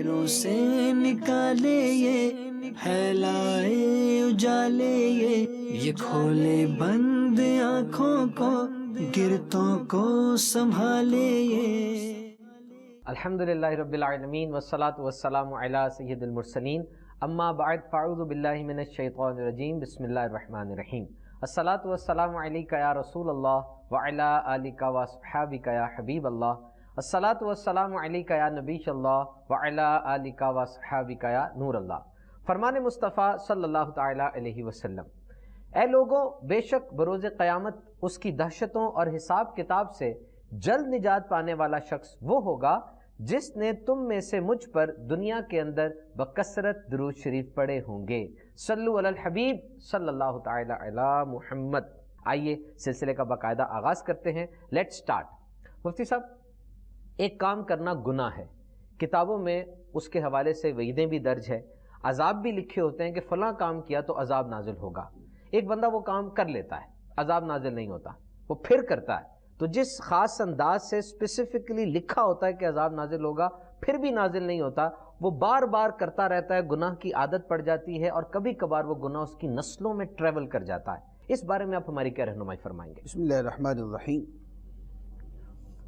اندھیروں سے نکالے یہ پھیلائے اجالے یہ کھولے بند آنکھوں کو گرتوں کو سنبھالے یہ۔ الحمدللہ رب العالمین والصلاة والسلام علی سید المرسلین اما بعد فاعوذ باللہ من الشیطان الرجیم بسم اللہ الرحمن الرحیم۔ الصلاة والسلام علیک یا رسول اللہ وعلی آلک واصحابک یا حبیب اللہ۔ الصلاة والسلام علیک یا نبی اللہ وعلی آلک واصحابک یا نور اللہ۔ فرمان مصطفیٰ صلی اللہ تعالی علیہ وسلم، اے لوگوں، بے شک بروز قیامت اس کی دہشتوں اور حساب کتاب سے جلد نجات پانے والا شخص وہ ہوگا جس نے تم میں سے مجھ پر دنیا کے اندر بکثرت درود شریف پڑھے ہوں گے۔ صلو علی الحبیب صلی اللہ تعالی علی محمد۔ آئیے سلسلے کا باقاعدہ آغاز کرتے ہیں۔ Late start. مفتی صاحب، ایک کام کرنا گناہ ہے، کتابوں میں اس کے حوالے سے وعیدیں بھی درج ہے، عذاب بھی لکھے ہوتے ہیں کہ فلاں کام کیا تو عذاب نازل ہوگا۔ ایک بندہ وہ کام کر لیتا ہے، عذاب نازل نہیں ہوتا، وہ پھر کرتا ہے، تو جس خاص انداز سے اسپیسیفکلی لکھا ہوتا ہے کہ عذاب نازل ہوگا پھر بھی نازل نہیں ہوتا، وہ بار بار کرتا رہتا ہے، گناہ کی عادت پڑ جاتی ہے اور کبھی کبھار وہ گناہ اس کی نسلوں میں ٹریول کر جاتا ہے۔ اس بارے میں آپ ہماری کیا رہنمائی فرمائیں گے؟ بسم اللہ الرحمن الرحیم۔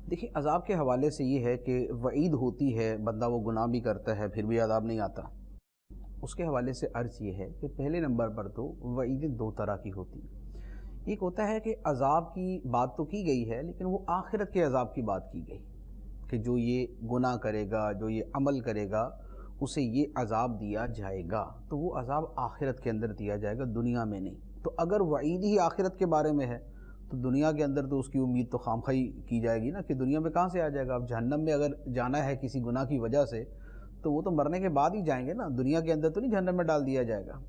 دیکھیں، عذاب کے حوالے سے یہ ہے کہ وعید ہوتی ہے، بندہ وہ گناہ بھی کرتا ہے پھر بھی عذاب نہیں آتا۔ اس کے حوالے سے عرض یہ ہے کہ پہلے نمبر پر تو وعیدیں دو طرح کی ہوتی ہیں۔ ایک ہوتا ہے کہ عذاب کی بات تو کی گئی ہے لیکن وہ آخرت کے عذاب کی بات کی گئی کہ جو یہ گناہ کرے گا، جو یہ عمل کرے گا، اسے یہ عذاب دیا جائے گا، تو وہ عذاب آخرت کے اندر دیا جائے گا، دنیا میں نہیں۔ تو اگر وعید ہی آخرت کے بارے میں ہے تو دنیا کے اندر تو اس کی امید تو خامخواہی کی جائے گی نا، کہ دنیا میں کہاں سے آ جائے گا؟ اب جہنم میں اگر جانا ہے کسی گناہ کی وجہ سے تو وہ تو مرنے کے بعد ہی جائیں گے نا، دنیا کے اندر تو نہیں جہنم میں ڈال دیا جائے گا۔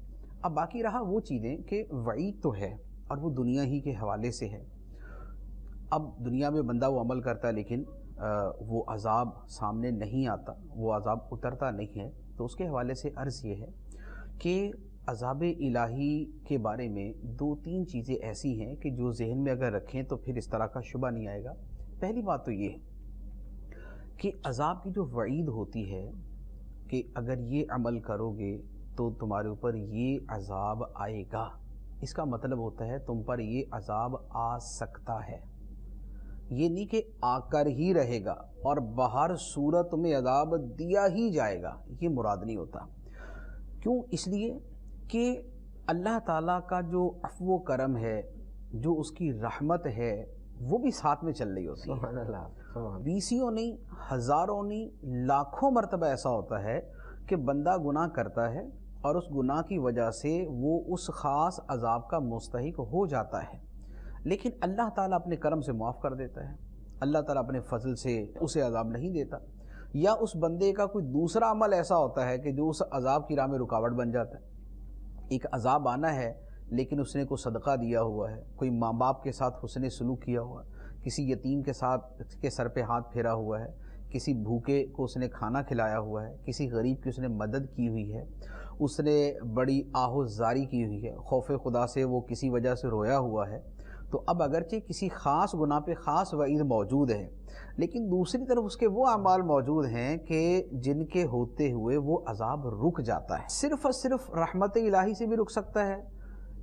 اب باقی رہا وہ چیزیں کہ وعید تو ہے اور وہ دنیا ہی کے حوالے سے ہے۔ اب دنیا میں بندہ وہ عمل کرتا ہے لیکن وہ عذاب سامنے نہیں آتا، وہ عذاب اترتا نہیں ہے، تو اس کے حوالے سے عرض یہ ہے کہ عذاب الہی کے بارے میں دو تین چیزیں ایسی ہیں کہ جو ذہن میں اگر رکھیں تو پھر اس طرح کا شبہ نہیں آئے گا۔ پہلی بات تو یہ ہے کہ عذاب کی جو وعید ہوتی ہے کہ اگر یہ عمل کرو گے تو تمہارے اوپر یہ عذاب آئے گا، اس کا مطلب ہوتا ہے تم پر یہ عذاب آ سکتا ہے، یہ نہیں کہ آ کر ہی رہے گا اور بہر صورت میں عذاب دیا ہی جائے گا، یہ مراد نہیں ہوتا۔ کیوں؟ اس لیے کہ اللہ تعالیٰ کا جو عفو و کرم ہے، جو اس کی رحمت ہے، وہ بھی ساتھ میں چل رہی ہوتی ہے۔ سبحان اللہ۔ بیسیوں نہیں، ہزاروں نہیں، لاکھوں مرتبہ ایسا ہوتا ہے کہ بندہ گناہ کرتا ہے اور اس گناہ کی وجہ سے وہ اس خاص عذاب کا مستحق ہو جاتا ہے، لیکن اللہ تعالیٰ اپنے کرم سے معاف کر دیتا ہے، اللہ تعالیٰ اپنے فضل سے اسے عذاب نہیں دیتا، یا اس بندے کا کوئی دوسرا عمل ایسا ہوتا ہے کہ جو اس عذاب کی راہ میں رکاوٹ بن جاتا ہے۔ ایک عذاب آنا ہے لیکن اس نے کوئی صدقہ دیا ہوا ہے، کوئی ماں باپ کے ساتھ حسن سلوک کیا ہوا ہے، کسی یتیم کے ساتھ کے سر پہ ہاتھ پھیرا ہوا ہے، کسی بھوکے کو اس نے کھانا کھلایا ہوا ہے، کسی غریب کی اس نے مدد کی ہوئی ہے، اس نے بڑی آہوزاری کی ہوئی ہے، خوف خدا سے وہ کسی وجہ سے رویا ہوا ہے، تو اب اگرچہ کسی خاص گناہ پہ خاص وعید موجود ہے لیکن دوسری طرف اس کے وہ اعمال موجود ہیں کہ جن کے ہوتے ہوئے وہ عذاب رک جاتا ہے۔ صرف اور صرف رحمت الہی سے بھی رک سکتا ہے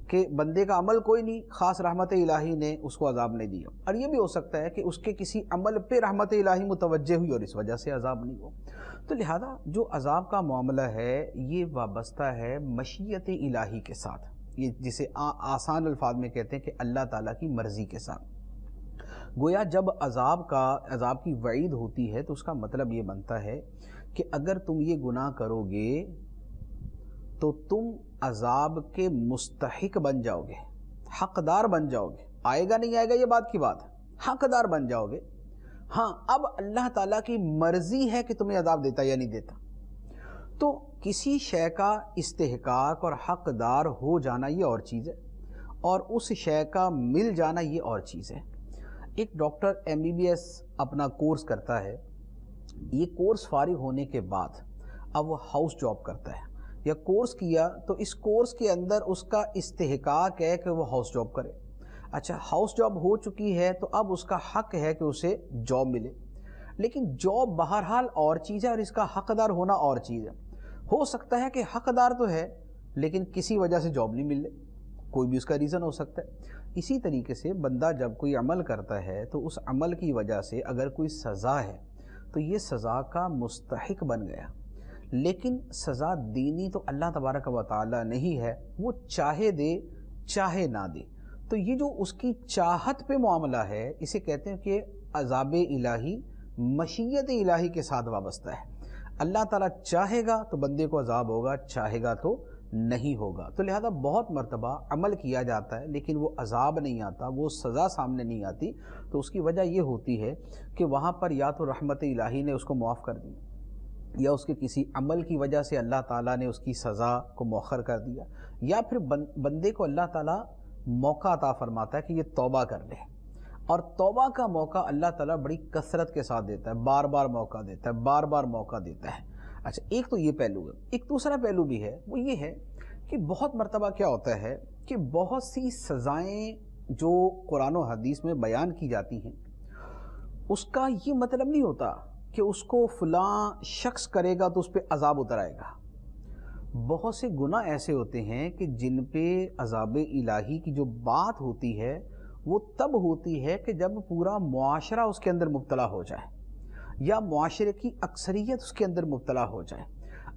کہ بندے کا عمل کوئی نہیں، خاص رحمت الہی نے اس کو عذاب نہیں دیا، اور یہ بھی ہو سکتا ہے کہ اس کے کسی عمل پہ رحمت الہی متوجہ ہوئی اور اس وجہ سے عذاب نہیں ہو۔ تو لہذا جو عذاب کا معاملہ ہے یہ وابستہ ہے مشیت الہی کے ساتھ، یہ جسے آسان الفاظ میں کہتے ہیں کہ اللہ تعالیٰ کی مرضی کے ساتھ۔ گویا جب عذاب کی وعید ہوتی ہے تو اس کا مطلب یہ بنتا ہے کہ اگر تم یہ گناہ کرو گے تو تم عذاب کے مستحق بن جاؤ گے، حقدار بن جاؤ گے، آئے گا نہیں آئے گا یہ بات کی بات ہے، حقدار بن جاؤ گے۔ ہاں، اب اللہ تعالیٰ کی مرضی ہے کہ تمہیں عذاب دیتا یا نہیں دیتا۔ تو کسی شے کا استحقاق اور حقدار ہو جانا یہ اور چیز ہے، اور اس شے کا مل جانا یہ اور چیز ہے۔ ایک ڈاکٹر MBBS اپنا کورس کرتا ہے، یہ کورس فارغ ہونے کے بعد اب وہ ہاؤس جاب کرتا ہے، یا کورس کیا تو اس کورس کے اندر اس کا استحقاق ہے کہ وہ ہاؤس جاب کرے۔ اچھا، ہاؤس جاب ہو چکی ہے تو اب اس کا حق ہے کہ اسے جاب ملے۔ لیکن جاب بہرحال اور چیز ہے اور اس کا حقدار ہونا اور چیز ہے. ہو سکتا ہے کہ حقدار تو ہے لیکن کسی وجہ سے جاب نہیں مل رہی، کوئی بھی اس کا ریزن ہو سکتا ہے. اسی طریقے سے بندہ جب کوئی عمل کرتا ہے تو اس عمل کی وجہ سے اگر کوئی سزا ہے تو یہ سزا کا مستحق بن گیا، لیکن سزا دینی تو اللہ تبارک و تعالی نہیں ہے، وہ چاہے دے چاہے نہ دے. تو یہ جو اس کی چاہت پہ معاملہ ہے اسے کہتے ہیں کہ عذاب الہی مشیت الہی کے ساتھ وابستہ ہے. اللہ تعالیٰ چاہے گا تو بندے کو عذاب ہوگا، چاہے گا تو نہیں ہوگا. تو لہذا بہت مرتبہ عمل کیا جاتا ہے لیکن وہ عذاب نہیں آتا، وہ سزا سامنے نہیں آتی. تو اس کی وجہ یہ ہوتی ہے کہ وہاں پر یا تو رحمت الہی نے اس کو معاف کر دیا، یا اس کے کسی عمل کی وجہ سے اللہ تعالیٰ نے اس کی سزا کو مؤخر کر دیا، یا پھر بندے کو اللہ تعالیٰ موقع عطا فرماتا ہے کہ یہ توبہ کر لے. اور توبہ کا موقع اللہ تعالیٰ بڑی کثرت کے ساتھ دیتا ہے، بار بار موقع دیتا ہے، بار بار موقع دیتا ہے. اچھا، ایک تو یہ پہلو ہے. ایک دوسرا پہلو بھی ہے، وہ یہ ہے کہ بہت مرتبہ کیا ہوتا ہے کہ بہت سی سزائیں جو قرآن و حدیث میں بیان کی جاتی ہیں اس کا یہ مطلب نہیں ہوتا کہ اس کو فلاں شخص کرے گا تو اس پہ عذاب اتر آئے گا. بہت سے گناہ ایسے ہوتے ہیں کہ جن پہ عذاب الہی کی جو بات ہوتی ہے وہ تب ہوتی ہے کہ جب پورا معاشرہ اس کے اندر مبتلا ہو جائے یا معاشرے کی اکثریت اس کے اندر مبتلا ہو جائے.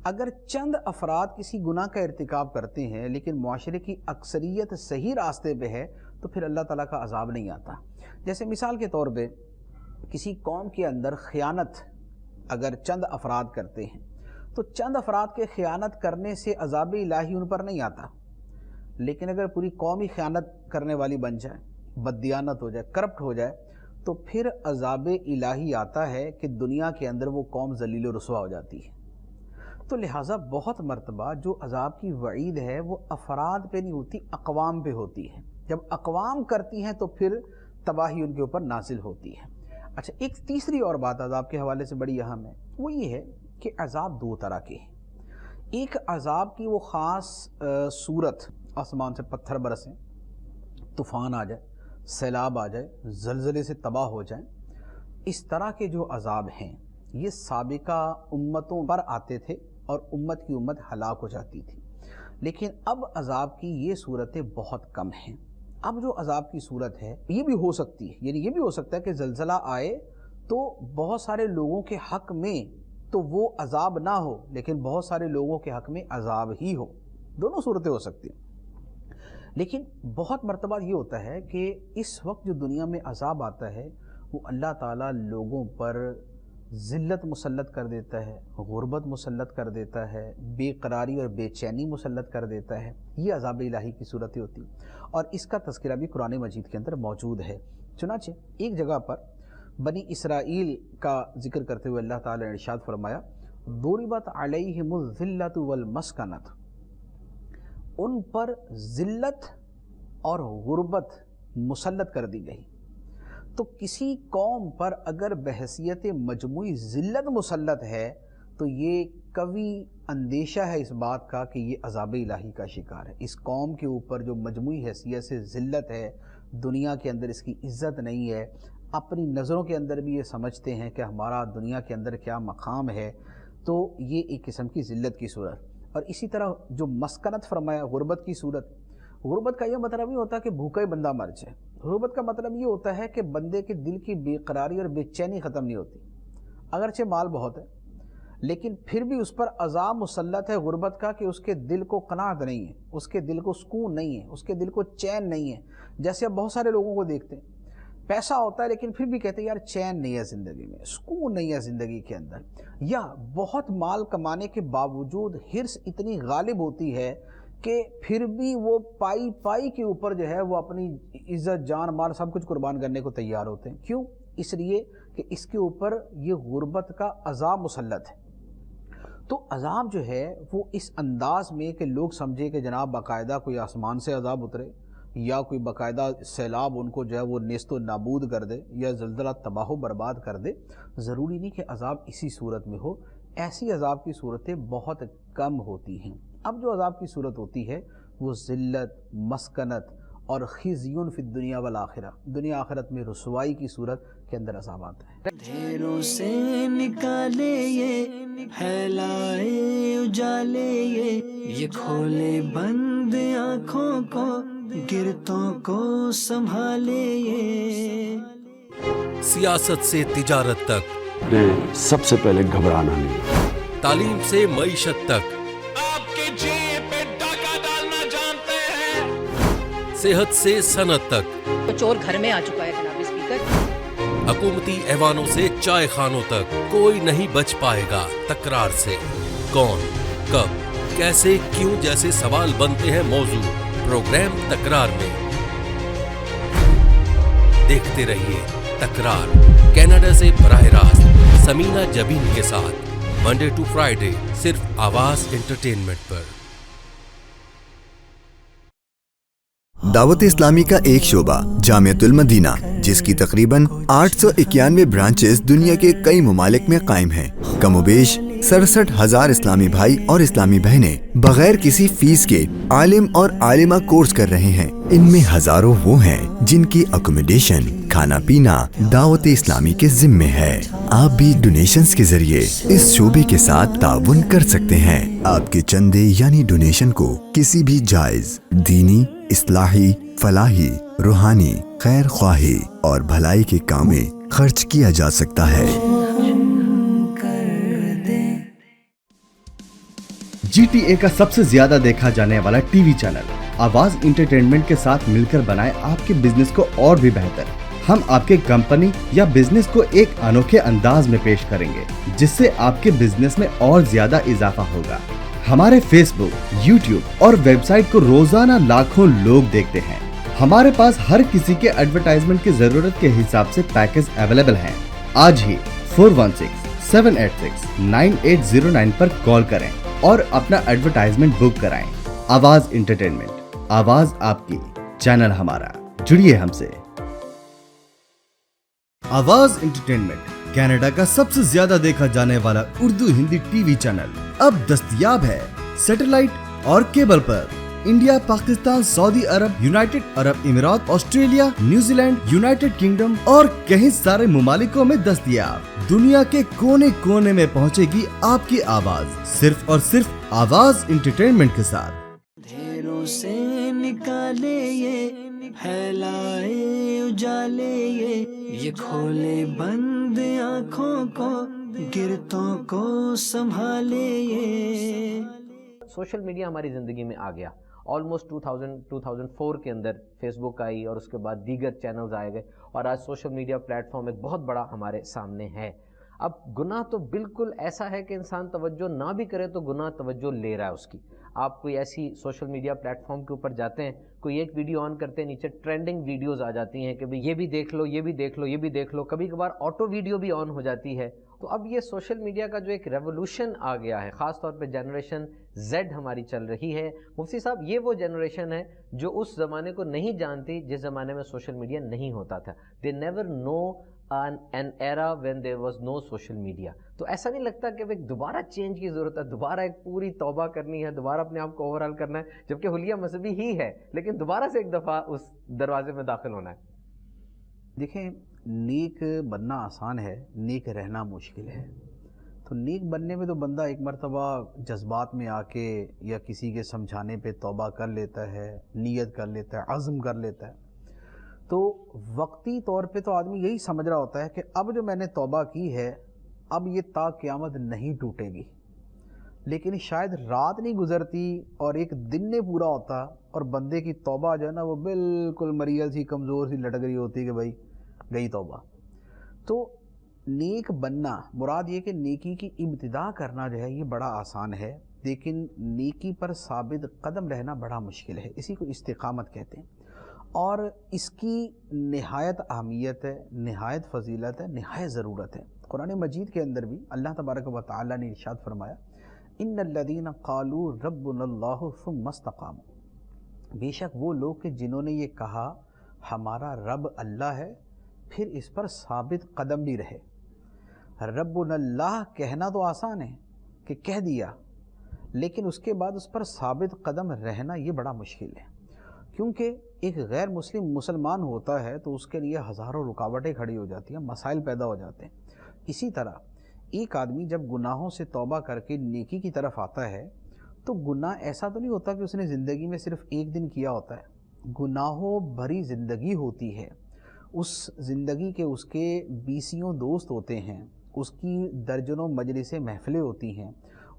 اگر چند افراد کسی گناہ کا ارتکاب کرتے ہیں لیکن معاشرے کی اکثریت صحیح راستے پہ ہے تو پھر اللہ تعالیٰ کا عذاب نہیں آتا. جیسے مثال کے طور پہ کسی قوم کے اندر خیانت اگر چند افراد کرتے ہیں تو چند افراد کے خیانت کرنے سے عذاب الہی ان پر نہیں آتا، لیکن اگر پوری قوم ہی خیانت کرنے والی بن جائے، بددیانت ہو جائے، کرپٹ ہو جائے تو پھر عذاب الہی آتا ہے کہ دنیا کے اندر وہ قوم ذلیل و رسوا ہو جاتی ہے. تو لہٰذا بہت مرتبہ جو عذاب کی وعید ہے وہ افراد پہ نہیں ہوتی، اقوام پہ ہوتی ہے. جب اقوام کرتی ہیں تو پھر تباہی ان کے اوپر نازل ہوتی ہے. اچھا، ایک تیسری اور بات عذاب کے حوالے سے بڑی اہم ہے، وہ یہ ہے کہ عذاب دو طرح کے ہیں. ایک عذاب کی وہ خاص صورت، آسمان سے پتھر برسیں، طوفان آ جائے، سیلاب آ جائے، زلزلے سے تباہ ہو جائیں. اس طرح کے جو عذاب ہیں یہ سابقہ امتوں پر آتے تھے اور امت کی امت ہلاک ہو جاتی تھی. لیکن اب عذاب کی یہ صورتیں بہت کم ہیں. اب جو عذاب کی صورت ہے یہ بھی ہو سکتی ہے، یعنی یہ بھی ہو سکتا ہے کہ زلزلہ آئے تو بہت سارے لوگوں کے حق میں تو وہ عذاب نہ ہو لیکن بہت سارے لوگوں کے حق میں عذاب ہی ہو. دونوں صورتیں ہو سکتی ہیں. لیکن بہت مرتبہ یہ ہوتا ہے کہ اس وقت جو دنیا میں عذاب آتا ہے وہ اللہ تعالیٰ لوگوں پر ذلت مسلط کر دیتا ہے، غربت مسلط کر دیتا ہے، بے قراری اور بے چینی مسلط کر دیتا ہے. یہ عذاب الہی کی صورتیں ہوتی ہیں اور اس کا تذکرہ بھی قرآن مجید کے اندر موجود ہے. چنانچہ ایک جگہ پر بنی اسرائیل کا ذکر کرتے ہوئے اللہ تعالیٰ نے ارشاد فرمایا، ضربت علیہم الذلۃ والمسکنۃ، ان پر ذلت اور غربت مسلط کر دی گئی. تو کسی قوم پر اگر بحیثیت مجموعی ذلت مسلط ہے تو یہ قوی اندیشہ ہے اس بات کا کہ یہ عذاب الہی کا شکار ہے. اس قوم کے اوپر جو مجموعی حیثیت سے ذلت ہے، دنیا کے اندر اس کی عزت نہیں ہے، اپنی نظروں کے اندر بھی یہ سمجھتے ہیں کہ ہمارا دنیا کے اندر کیا مقام ہے، تو یہ ایک قسم کی ذلت کی صورت. اور اسی طرح جو مسکنت فرمایا، غربت کی صورت، غربت کا یہ مطلب نہیں ہوتا کہ بھوکا ہی بندہ مر جائے. غربت کا مطلب یہ ہوتا ہے کہ بندے کے دل کی بے قراری اور بے چینی ختم نہیں ہوتی. اگرچہ مال بہت ہے لیکن پھر بھی اس پر عذاب مسلط ہے غربت کا کہ اس کے دل کو قناعت نہیں ہے، اس کے دل کو سکون نہیں ہے، اس کے دل کو چین نہیں ہے. جیسے اب بہت سارے لوگوں کو دیکھتے ہیں پیسہ ہوتا ہے لیکن پھر بھی کہتے ہیں یار چین نہیں ہے زندگی میں، سکون نہیں ہے زندگی کے اندر. یا بہت مال کمانے کے باوجود حرص اتنی غالب ہوتی ہے کہ پھر بھی وہ پائی پائی کے اوپر جو ہے وہ اپنی عزت، جان، مال سب کچھ قربان کرنے کو تیار ہوتے ہیں. کیوں؟ اس لیے کہ اس کے اوپر یہ غربت کا عذاب مسلط ہے. تو عذاب جو ہے وہ اس انداز میں کہ لوگ سمجھے کہ جناب باقاعدہ کوئی آسمان سے عذاب اترے یا کوئی باقاعدہ سیلاب ان کو جو ہے وہ نیست و نابود کر دے یا زلزلہ تباہ و برباد کر دے. ضروری نہیں کہ عذاب اسی صورت میں ہو، ایسی عذاب کی صورتیں بہت کم ہوتی ہیں. اب جو عذاب کی صورت ہوتی ہے وہ ذلت، مسکنت اور خزیون فی الدنیا والآخرہ، دنیا آخرت میں رسوائی کی صورت کے اندر عذاب آتا ہے۔ اندھیروں سے نکالے یہ، پھیلائے اجالے یہ کھولے بند آنکھوں کو، گرتوں کو سنبھالے یہ۔ سیاست سے تجارت تک، سب سے پہلے گھبرانا نہیں، تعلیم سے معیشت تک، آپ کی جیب پہ ڈاکہ ڈالنا جانتے ہیں، صحت سے صنعت تک، چور گھر میں آ چکا ہے جناب اسپیکر۔ حکومتی ایوانوں سے چائے خانوں تک، کوئی نہیں بچ پائے گا تکرار سے۔ کون، کب، کیسے، کیوں جیسے سوال بنتے ہیں موضوع پروگرام تکرار میں۔ دیکھتے رہیے تکرار، کینیڈا سے براہ راست سمینہ جبین کے ساتھ، منڈے ٹو فرائیڈے، صرف آواز انٹرٹینمنٹ پر۔ دعوت اسلامی کا ایک شعبہ جامعۃ المدینہ، جس کی تقریباً 891 برانچز دنیا کے کئی ممالک میں قائم ہیں۔ کم و بیش 67,000 اسلامی بھائی اور اسلامی بہنیں بغیر کسی فیس کے عالم اور عالمہ کورس کر رہے ہیں۔ ان میں ہزاروں وہ ہیں جن کی اکوموڈیشن، کھانا پینا دعوت اسلامی کے ذمے ہے۔ آپ بھی ڈونیشنز کے ذریعے اس شعبے کے ساتھ تعاون کر سکتے ہیں۔ آپ کے چندے یعنی ڈونیشن کو کسی بھی جائز، دینی، اصلاحی، فلاحی، روحانی، خیر خواہی اور بھلائی کے کام میں خرچ کیا جا سکتا ہے۔ جی ٹی اے کا سب سے زیادہ دیکھا جانے والا ٹی وی چینل آواز انٹرٹینمنٹ کے ساتھ مل کر بنائے آپ کے بزنس کو اور بھی بہتر۔ ہم آپ کے کمپنی یا بزنس کو ایک انوکھے انداز میں پیش کریں گے، جس سے آپ کے بزنس میں اور زیادہ اضافہ ہوگا۔ ہمارے فیس بک، یوٹیوب اور ویب سائٹ کو روزانہ لاکھوں لوگ دیکھتے ہیں۔ ہمارے پاس ہر کسی کے ایڈورٹائزمنٹ کی ضرورت کے حساب سے پیکج اویلیبل ہیں۔ آج ہی 4167869809 پر کال کریں اور اپنا ایڈورٹائزمنٹ بک کرائیں۔ آواز انٹرٹینمنٹ، آواز آپ کی، چینل ہمارا، جڑیے ہم سے۔ آواز انٹرٹینمنٹ کینیڈا کا سب سے زیادہ دیکھا جانے والا Urdu Hindi T V channel اب دستیاب ہے سیٹلائٹ اور کیبل پر۔ انڈیا، پاکستان، سعودی عرب، یونائٹڈ عرب امارات، Australia, New Zealand, United kingdom اور کئی سارے ممالکوں میں دستیاب۔ دنیا کے کونے کونے میں پہنچے گی آپ کی آواز، صرف اور صرف آواز انٹرٹینمنٹ کے ساتھ۔ اندھیروں سے نکالے یہ، پھیلائے اجالے یہ کھولے بند آنکھوں کو، گرتوں کو سنبھالے یہ۔ سوشل میڈیا ہماری زندگی میں آ گیا۔ آلموسٹ 2004 کے اندر فیس بک آئی اور اس کے بعد دیگر چینلز آئے گئے، اور آج سوشل میڈیا پلیٹ فارم ایک بہت بڑا ہمارے سامنے ہے۔ اب گناہ تو بالکل ایسا ہے کہ انسان توجہ نہ بھی کرے تو گناہ توجہ لے رہا ہے اس کی۔ آپ کوئی ایسی سوشل میڈیا پلیٹ فارم کے اوپر جاتے ہیں، کوئی ایک ویڈیو آن کرتے ہیں، نیچے ٹرینڈنگ ویڈیوز آ جاتی ہیں کہ بھئی یہ بھی دیکھ لو، یہ بھی دیکھ لو، یہ بھی دیکھ لو، کبھی کبھار آٹو ویڈیو بھی آن ہو جاتی ہے۔ تو اب یہ سوشل میڈیا کا جو ایک ریولوشن آ گیا ہے، خاص طور پہ جنریشن زیڈ ہماری چل رہی ہے۔ مفتی صاحب، یہ وہ جنریشن ہے جو اس زمانے کو نہیں جانتی جس زمانے میں سوشل میڈیا نہیں ہوتا تھا۔ They never know an era when there was no social media۔ تو ایسا نہیں لگتا کہ ایک دوبارہ چینج کی ضرورت ہے، دوبارہ ایک پوری توبہ کرنی ہے، دوبارہ اپنے آپ کو اوورآل کرنا ہے، جبکہ حلیہ مذہبی ہی ہے، لیکن دوبارہ سے ایک دفعہ اس دروازے میں داخل ہونا ہے؟ دیکھیں، نیک بننا آسان ہے، نیک رہنا مشکل ہے۔ تو نیک بننے میں تو بندہ ایک مرتبہ جذبات میں آ کے یا کسی کے سمجھانے پہ توبہ کر لیتا ہے، نیت کر لیتا ہے، عزم کر لیتا ہے۔ تو وقتی طور پہ تو آدمی یہی سمجھ رہا ہوتا ہے کہ اب جو میں نے توبہ کی ہے، اب یہ تا قیامت نہیں ٹوٹے گی۔ لیکن شاید رات نہیں گزرتی اور ایک دن نہیں پورا ہوتا اور بندے کی توبہ جو ہے نا وہ بالکل مریض سی، کمزور سی لٹک رہی ہوتی ہے کہ بھائی گئی توبہ۔ تو نیک بننا مراد یہ کہ نیکی کی ابتدا کرنا جو ہے یہ بڑا آسان ہے، لیکن نیکی پر ثابت قدم رہنا بڑا مشکل ہے۔ اسی کو استقامت کہتے ہیں، اور اس کی نہایت اہمیت ہے، نہایت فضیلت ہے، نہایت ضرورت ہے۔ قرآن مجید کے اندر بھی اللہ تبارک و تعالیٰ نے ارشاد فرمایا، ان الذین قالوا ربنا اللہ ثم استقاموا، بے شک وہ لوگ کہ جنہوں نے یہ کہا ہمارا رب اللہ ہے، پھر اس پر ثابت قدم بھی رہے۔ ربنا اللہ کہنا تو آسان ہے کہ کہہ دیا، لیکن اس کے بعد اس پر ثابت قدم رہنا یہ بڑا مشکل ہے، کیونکہ ایک غیر مسلم مسلمان ہوتا ہے تو اس کے لیے ہزاروں رکاوٹیں کھڑی ہو جاتی ہیں، مسائل پیدا ہو جاتے ہیں۔ اسی طرح ایک آدمی جب گناہوں سے توبہ کر کے نیکی کی طرف آتا ہے تو گناہ ایسا تو نہیں ہوتا کہ اس نے زندگی میں صرف ایک دن کیا ہوتا ہے، گناہوں بھری زندگی ہوتی ہے۔ اس زندگی کے اس کے بیسیوں دوست ہوتے ہیں، اس کی درجنوں مجلسیں محفلیں ہوتی ہیں،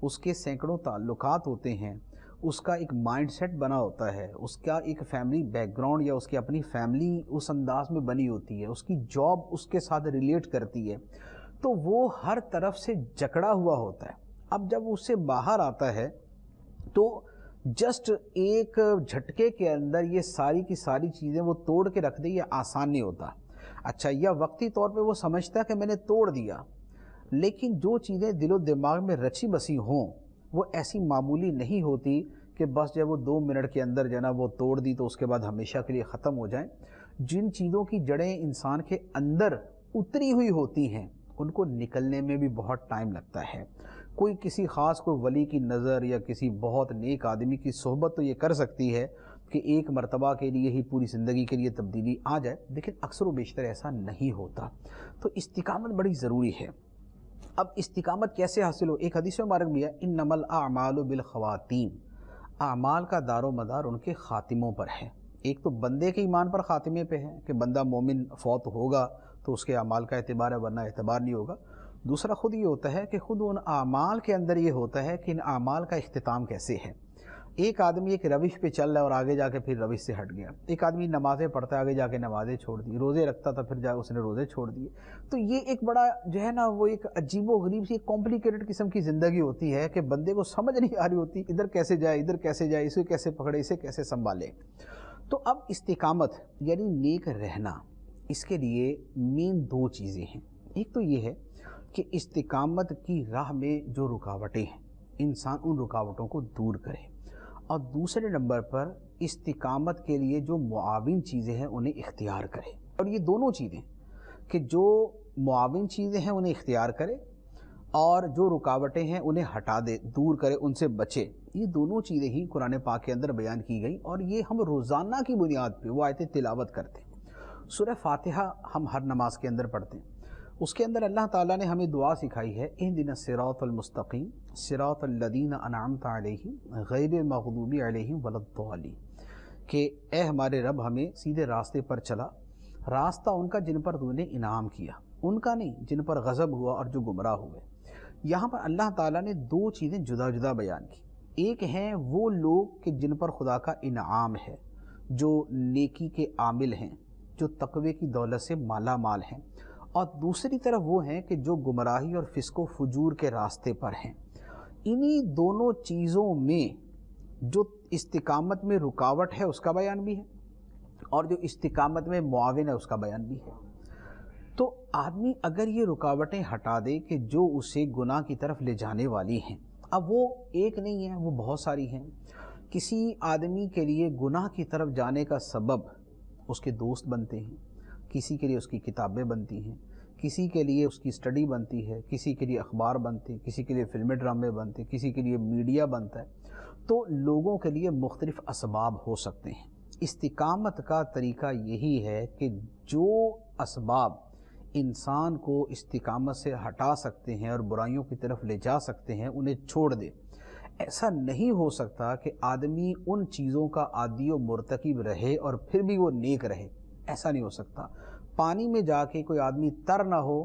اس کے سینکڑوں تعلقات ہوتے ہیں، اس کا ایک مائنڈ سیٹ بنا ہوتا ہے، اس کا ایک فیملی بیک گراؤنڈ یا اس کی اپنی فیملی اس انداز میں بنی ہوتی ہے، اس کی جاب اس کے ساتھ ریلیٹ کرتی ہے، تو وہ ہر طرف سے جکڑا ہوا ہوتا ہے۔ اب جب اس سے باہر آتا ہے تو جسٹ ایک جھٹکے کے اندر یہ ساری کی ساری چیزیں وہ توڑ کے رکھ دے، یہ آسان نہیں ہوتا۔ اچھا، یا وقتی طور پہ وہ سمجھتا ہے کہ میں نے توڑ دیا، لیکن جو چیزیں دل و دماغ میں رچی بسی ہوں وہ ایسی معمولی نہیں ہوتی کہ بس جب وہ 2 منٹ کے اندر جنا وہ توڑ دی تو اس کے بعد ہمیشہ کے لیے ختم ہو جائیں۔ جن چیزوں کی جڑیں انسان کے اندر اتری ہوئی ہوتی ہیں ان کو نکلنے میں بھی بہت ٹائم لگتا ہے۔ کوئی کسی خاص کوئی ولی کی نظر یا کسی بہت نیک آدمی کی صحبت تو یہ کر سکتی ہے کہ ایک مرتبہ کے لیے ہی پوری زندگی کے لیے تبدیلی آ جائے، لیکن اکثر و بیشتر ایسا نہیں ہوتا۔ تو استقامت بڑی ضروری ہے۔ اب استقامت کیسے حاصل ہو؟ ایک حدیث مبارک بھی ہے، انما الاعمال بالخواتیم، اعمال کا دار و مدار ان کے خاتموں پر ہے۔ ایک تو بندے کے ایمان پر خاتمے پہ ہے کہ بندہ مومن فوت ہوگا تو اس کے اعمال کا اعتبار ہے، ورنہ اعتبار نہیں ہوگا۔ دوسرا خود یہ ہوتا ہے کہ خود ان اعمال کے اندر یہ ہوتا ہے کہ ان اعمال کا اختتام کیسے ہے۔ ایک آدمی ایک روش پہ چل رہا ہے اور آگے جا کے پھر روش سے ہٹ گیا، ایک آدمی نمازیں پڑھتا ہے آگے جا کے نمازیں چھوڑ دی، روزے رکھتا تھا پھر جا اس نے روزے چھوڑ دیے۔ تو یہ ایک بڑا جو ہے نا وہ ایک عجیب و غریب سی کمپلیکیٹڈ قسم کی زندگی ہوتی ہے کہ بندے کو سمجھ نہیں آ رہی ہوتی ادھر کیسے جائے ادھر کیسے جائے، اسے کیسے پکڑے اسے کیسے سنبھالے۔ تو اب استقامت یعنی نیک رہنا، اس کے لیے مین 2 چیزیں ہیں۔ ایک تو یہ ہے کہ استقامت کی راہ میں جو رکاوٹیں ہیں انسان ان رکاوٹوں کو دور کرے، اور دوسرے نمبر پر استقامت کے لیے جو معاون چیزیں ہیں انہیں اختیار کرے۔ اور یہ دونوں چیزیں کہ جو معاون چیزیں ہیں انہیں اختیار کرے اور جو رکاوٹیں ہیں انہیں ہٹا دے، دور کرے، ان سے بچے، یہ دونوں چیزیں ہی قرآن پاک کے اندر بیان کی گئی، اور یہ ہم روزانہ کی بنیاد پہ وہ آیتیں تلاوت کرتے ہیں۔ سورہ فاتحہ ہم ہر نماز کے اندر پڑھتے ہیں، اس کے اندر اللہ تعالیٰ نے ہمیں دعا سکھائی ہے، اہدنا الصراط المستقیم صراط الذین انعمت علیہم غیر المغضوب علیہم ولا الضالین، کہ اے ہمارے رب ہمیں سیدھے راستے پر چلا، راستہ ان کا جن پر تو نے انعام کیا، ان کا نہیں جن پر غضب ہوا اور جو گمراہ ہوئے۔ یہاں پر اللہ تعالیٰ نے 2 چیزیں جدا جدا بیان کی، ایک ہیں وہ لوگ کہ جن پر خدا کا انعام ہے، جو نیکی کے عامل ہیں، جو تقوی کی دولت سے مالا مال ہیں، اور دوسری طرف وہ ہیں کہ جو گمراہی اور فسق و فجور کے راستے پر ہیں۔ انہی دونوں چیزوں میں جو استقامت میں رکاوٹ ہے اس کا بیان بھی ہے، اور جو استقامت میں معاون ہے اس کا بیان بھی ہے۔ تو آدمی اگر یہ رکاوٹیں ہٹا دے کہ جو اسے گناہ کی طرف لے جانے والی ہیں، اب وہ ایک نہیں ہے، وہ بہت ساری ہیں۔ کسی آدمی کے لیے گناہ کی طرف جانے کا سبب اس کے دوست بنتے ہیں، کسی کے لیے اس کی کتابیں بنتی ہیں، کسی کے لیے اس کی سٹڈی بنتی ہے، کسی کے لیے اخبار بنتے ہیں، کسی کے لیے فلمیں ڈرامے بنتے ہیں، کسی کے لیے میڈیا بنتا ہے۔ تو لوگوں کے لیے مختلف اسباب ہو سکتے ہیں۔ استقامت کا طریقہ یہی ہے کہ جو اسباب انسان کو استقامت سے ہٹا سکتے ہیں اور برائیوں کی طرف لے جا سکتے ہیں انہیں چھوڑ دے۔ ایسا نہیں ہو سکتا کہ آدمی ان چیزوں کا عادی و مرتکب رہے اور پھر بھی وہ نیک رہے، ایسا نہیں ہو سکتا۔ پانی میں جا کے کوئی آدمی تر نہ ہو،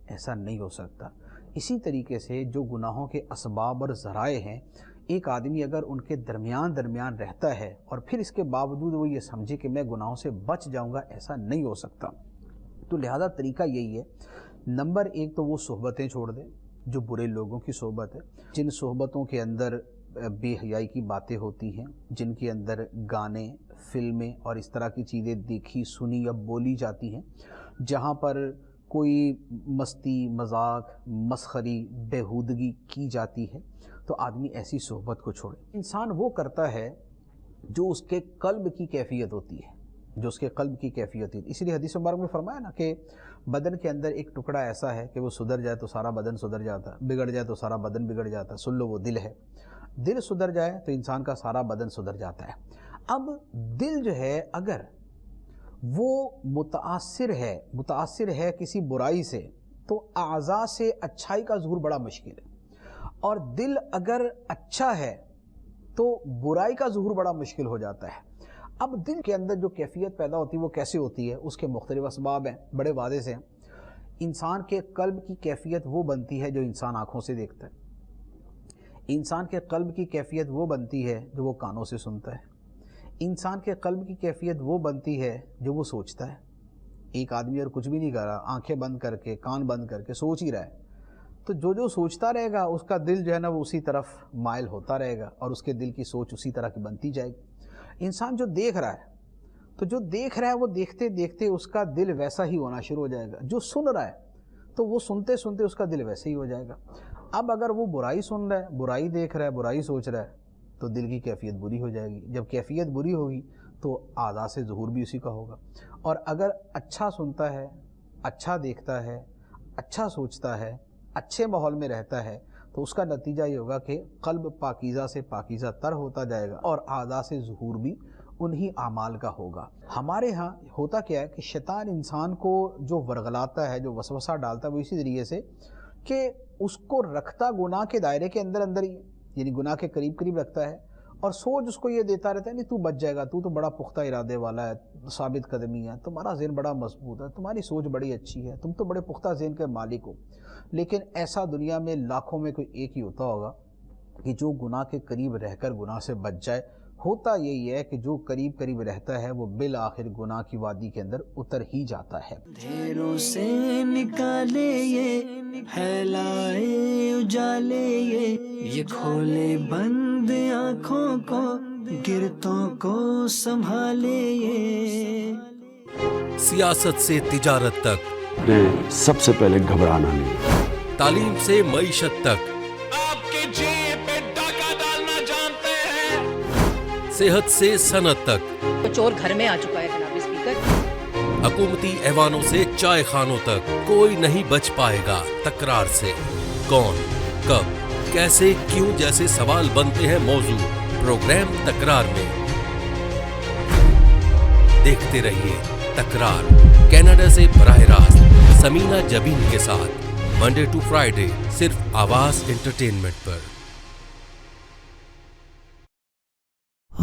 ایسا نہیں ہو سکتا۔ اسی طریقے سے جو گناہوں کے اسباب اور ذرائع ہیں، ایک آدمی اگر ان کے درمیان رہتا ہے اور پھر اس کے باوجود وہ یہ سمجھے کہ میں گناہوں سے بچ جاؤں گا، ایسا نہیں ہو سکتا۔ تو لہذا طریقہ یہی ہے، نمبر 1 تو وہ صحبتیں چھوڑ دیں جو برے لوگوں کی صحبت ہے، جن صحبتوں کے اندر بے حیائی کی باتیں ہوتی ہیں، جن کے اندر گانے، فلمیں اور اس طرح کی چیزیں دیکھی سنی یا بولی جاتی ہیں، جہاں پر کوئی مستی، مذاق، مسخری، بےہودگی کی جاتی ہے، تو آدمی ایسی صحبت کو چھوڑے۔ انسان وہ کرتا ہے جو اس کے قلب کی کیفیت ہوتی ہے، جو اس کے قلب کی کیفیت ہے۔ اسی لیے حدیث مبارک میں فرمایا نا کہ بدن کے اندر ایک ٹکڑا ایسا ہے کہ وہ سدھر جائے تو سارا بدن سدھر جاتا ہے، بگڑ جائے تو سارا بدن بگڑ جاتا ہے، سن لو وہ دل ہے۔ دل سدھر جائے تو انسان کا سارا بدن سدھر جاتا ہے۔ اب دل جو ہے اگر وہ متاثر ہے کسی برائی سے تو اعضاء سے اچھائی کا ظہور بڑا مشکل ہے، اور دل اگر اچھا ہے تو برائی کا ظہور بڑا مشکل ہو جاتا ہے۔ اب دل کے اندر جو کیفیت پیدا ہوتی ہے وہ کیسے ہوتی ہے؟ اس کے مختلف اسباب ہیں، بڑے واضح سے ہیں۔ انسان کے قلب کی کیفیت وہ بنتی ہے جو انسان آنکھوں سے دیکھتا ہے، انسان کے قلب کی کیفیت وہ بنتی ہے جو وہ کانوں سے سنتا ہے، انسان کے قلب کی کیفیت وہ بنتی ہے جو وہ سوچتا ہے۔ ایک آدمی اور کچھ بھی نہیں کر رہا، آنکھیں بند کر کے کان بند کر کے سوچ ہی رہا ہے، تو جو سوچتا رہے گا اس کا دل جو ہے نا وہ اسی طرف مائل ہوتا رہے گا اور اس کے دل کی سوچ اسی طرح کی بنتی جائے گی۔ انسان جو دیکھ رہا ہے تو جو دیکھ رہا ہے وہ دیکھتے دیکھتے اس کا دل ویسا ہی ہونا شروع ہو جائے گا، جو سن رہا ہے تو وہ سنتے سنتے اس کا دل ویسے ہی ہو جائے گا۔ اب اگر وہ برائی سن رہا ہے، برائی دیکھ رہا ہے، برائی سوچ رہا ہے تو دل کی کیفیت بری ہو جائے گی۔ جب کیفیت بری ہوگی تو اعضاء سے ظہور بھی اسی کا ہوگا۔ اور اگر اچھا سنتا ہے، اچھا دیکھتا ہے، اچھا سوچتا ہے، اچھے ماحول میں رہتا ہے تو اس کا نتیجہ یہ ہوگا کہ قلب پاکیزہ سے پاکیزہ تر ہوتا جائے گا اور اعضاء سے ظہور بھی انہی اعمال کا ہوگا۔ ہمارے ہاں ہوتا کیا ہے کہ شیطان انسان کو جو ورغلاتا ہے، جو وسوسہ ڈالتا ہے، وہ اسی ذریعے سے کہ اس کو رکھتا گناہ کے دائرے کے اندر ہی، یعنی گناہ کے قریب رکھتا ہے، اور سوچ اس کو یہ دیتا رہتا ہے نہیں تو بچ جائے گا، تو بڑا پختہ ارادے والا ہے، ثابت قدمی ہے، تمہارا ذہن بڑا مضبوط ہے، تمہاری سوچ بڑی اچھی ہے، تم تو بڑے پختہ ذہن کے مالک ہو۔ لیکن ایسا دنیا میں لاکھوں میں کوئی ایک ہی ہوتا ہوگا کہ جو گناہ کے قریب رہ کر گناہ سے بچ جائے۔ ہوتا یہی ہے کہ جو قریب رہتا ہے وہ بالآخر گناہ کی وادی کے اندر اتر ہی جاتا ہے۔ اندھیروں سے نکالے یہ پھیلائے اجالے یہ کھولے بند آنکھوں کو گرتوں کو سنبھالے یہ۔ سیاست سے تجارت تک، نے سب سے پہلے گھبرانا نہیں، تعلیم سے معیشت تک، آپ کی جیب پہ ڈاکہ ڈالنا جانتے ہیں، صحت سے صنعت تک، تو چور گھر میں آ چکا ہے جناب اسپیکر۔ حکومتی ایوانوں سے چائے خانوں تک کوئی نہیں بچ پائے گا تکرار سے۔ کون، کب، کیسے، کیوں جیسے سوال بنتے ہیں موضوع پروگرام تکرار میں۔ دیکھتے رہیے تکرار، کینیڈا سے براہ راست سمینہ جبین کے ساتھ، منڈے ٹو فرائیڈے، صرف آواز انٹرٹینمنٹ پر۔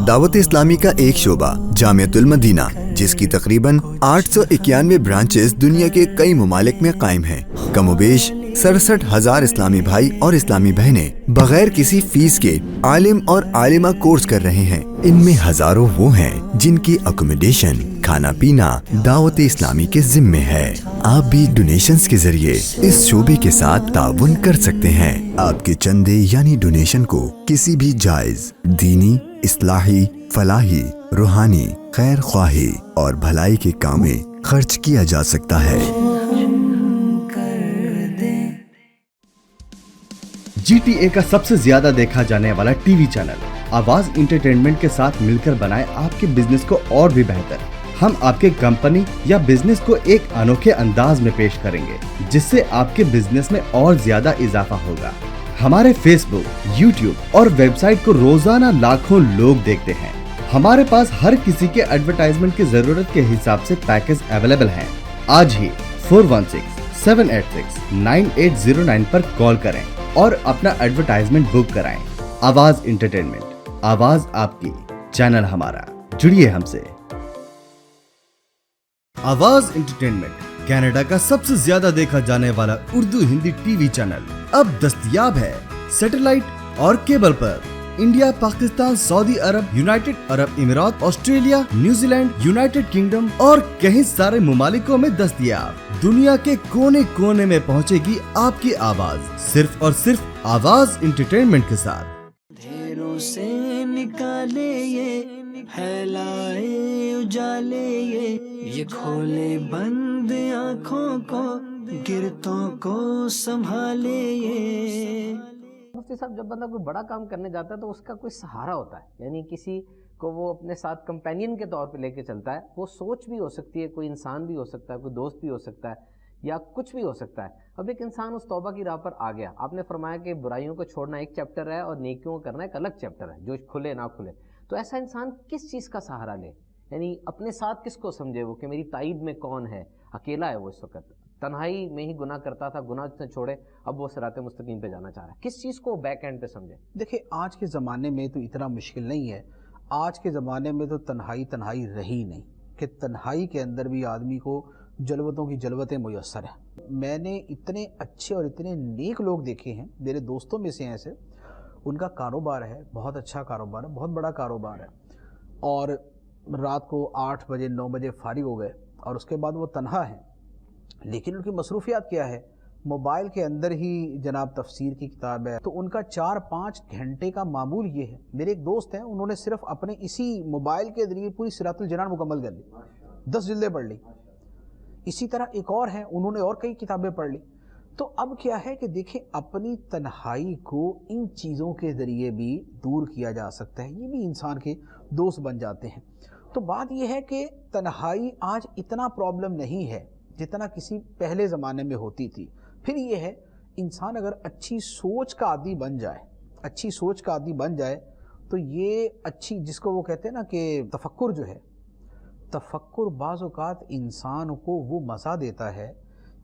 دعوت اسلامی کا ایک شعبہ جامعۃ المدینہ، جس کی تقریباً 891 برانچز دنیا کے کئی ممالک میں قائم ہیں۔ کم و بیش 67,000 اسلامی بھائی اور اسلامی بہنیں بغیر کسی فیس کے عالم اور عالمہ کورس کر رہے ہیں۔ ان میں ہزاروں وہ ہیں جن کی اکوموڈیشن، کھانا پینا دعوت اسلامی کے ذمے ہے۔ آپ بھی ڈونیشنز کے ذریعے اس شعبے کے ساتھ تعاون کر سکتے ہیں۔ آپ کے چندے یعنی ڈونیشن کو کسی بھی جائز دینی، اصلاحی، فلاحی، روحانی، خیر خواہی اور بھلائی کے کام میں خرچ کیا جا سکتا ہے۔ جی ٹی اے کا سب سے زیادہ دیکھا جانے والا ٹی وی چینل آواز انٹرٹینمنٹ کے ساتھ مل کر بنائے آپ کے بزنس کو اور بھی بہتر۔ ہم آپ کے کمپنی یا بزنس کو ایک انوکھے انداز میں پیش کریں گے جس سے آپ کے بزنس میں اور زیادہ اضافہ ہوگا۔ ہمارے فیس بک، یوٹیوب اور ویب سائٹ کو روزانہ لاکھوں لوگ دیکھتے ہیں۔ ہمارے پاس ہر کسی کے ایڈورٹائزمنٹ کی ضرورت کے حساب سے پیکج اویلیبل ہیں۔ آج ہی 4167869809 پر کال کریں اور اپنا ایڈورٹائزمنٹ بک کرائیں۔ آواز انٹرٹینمنٹ، آواز آپ کی، چینل ہمارا، جڑیے ہم سے۔ آواز انٹرٹینمنٹ کینیڈا کا سب سے زیادہ دیکھا جانے والا Urdu Hindi T V channel اب دستیاب ہے سیٹلائٹ اور کیبل پر۔ انڈیا، پاکستان، سعودی عرب، یونائٹڈ عرب امارات، Australia, New Zealand, United kingdom اور کئی سارے ممالکوں میں دستیاب۔ دنیا کے کونے کونے میں پہنچے گی آپ کی آواز، صرف اور صرف آواز انٹرٹینمنٹ کے ساتھ۔ اندھیروں سے نکالے یہ پھیلائے اجالے یہ کھولے بند آنکھوں کو گرتوں کو سنبھالے یہ۔ مفتی صاحب، جب بندہ کوئی بڑا کام کرنے جاتا ہے تو اس کا کوئی سہارا ہوتا ہے، یعنی کسی کو وہ اپنے ساتھ کمپینین کے طور پہ لے کے چلتا ہے۔ وہ سوچ بھی ہو سکتی ہے، کوئی انسان بھی ہو سکتا ہے، کوئی دوست بھی ہو سکتا ہے، یا کچھ بھی ہو سکتا ہے۔ اب ایک انسان اس توبہ کی راہ پر آ گیا، آپ نے فرمایا کہ برائیوں کو چھوڑنا ایک چیپٹر ہے اور نیکیوں کو کرنا ایک الگ چیپٹر ہے، جو کھلے نہ کھلے۔ تو ایسا انسان کس چیز کا سہارا لے؟ یعنی اپنے ساتھ کس کو سمجھے وہ کہ میری تائید میں کون ہے؟ اکیلا ہے وہ اس وقت، تنہائی میں ہی گناہ کرتا تھا، گناہ سے چھوڑے اب وہ صراط مستقیم پہ جانا چاہ رہا ہے. کس چیز کو بیک اینڈ پہ سمجھے؟ دیکھیں آج کے زمانے میں تو اتنا مشکل نہیں ہے. آج کے زمانے میں تو تنہائی رہی نہیں کہ تنہائی کے اندر بھی آدمی کو جلوتوں کی جلوتیں میسر ہیں. میں نے اتنے اچھے اور اتنے نیک لوگ دیکھے ہیں، میرے دوستوں میں سے ایسے، ان کا کاروبار ہے، بہت اچھا کاروبار ہے، بہت بڑا کاروبار ہے، اور رات کو 8 بجے 9 بجے فارغ ہو گئے اور اس کے بعد وہ تنہا ہیں، لیکن ان کی مصروفیات کیا ہے؟ موبائل کے اندر ہی جناب تفسیر کی کتاب ہے، تو ان کا 4-5 گھنٹے کا معمول یہ ہے. میرے ایک دوست ہیں، انہوں نے صرف اپنے اسی موبائل کے ذریعے پوری صراط الجنان مکمل کر لی، 10 جلدیں پڑھ لی. اسی طرح ایک اور ہیں، انہوں نے اور کئی کتابیں پڑھ لی. تو اب کیا ہے کہ دیکھیں اپنی تنہائی کو ان چیزوں کے ذریعے بھی دور کیا جا سکتا ہے، یہ بھی انسان کے دوست بن جاتے ہیں. تو بات یہ ہے کہ تنہائی آج اتنا پرابلم نہیں ہے جتنا کسی پہلے زمانے میں ہوتی تھی. پھر یہ ہے انسان اگر اچھی سوچ کا عادی بن جائے تو یہ اچھی، جس کو وہ کہتے ہیں نا کہ تفکر جو ہے، تفکر بعض اوقات انسان کو وہ مزہ دیتا ہے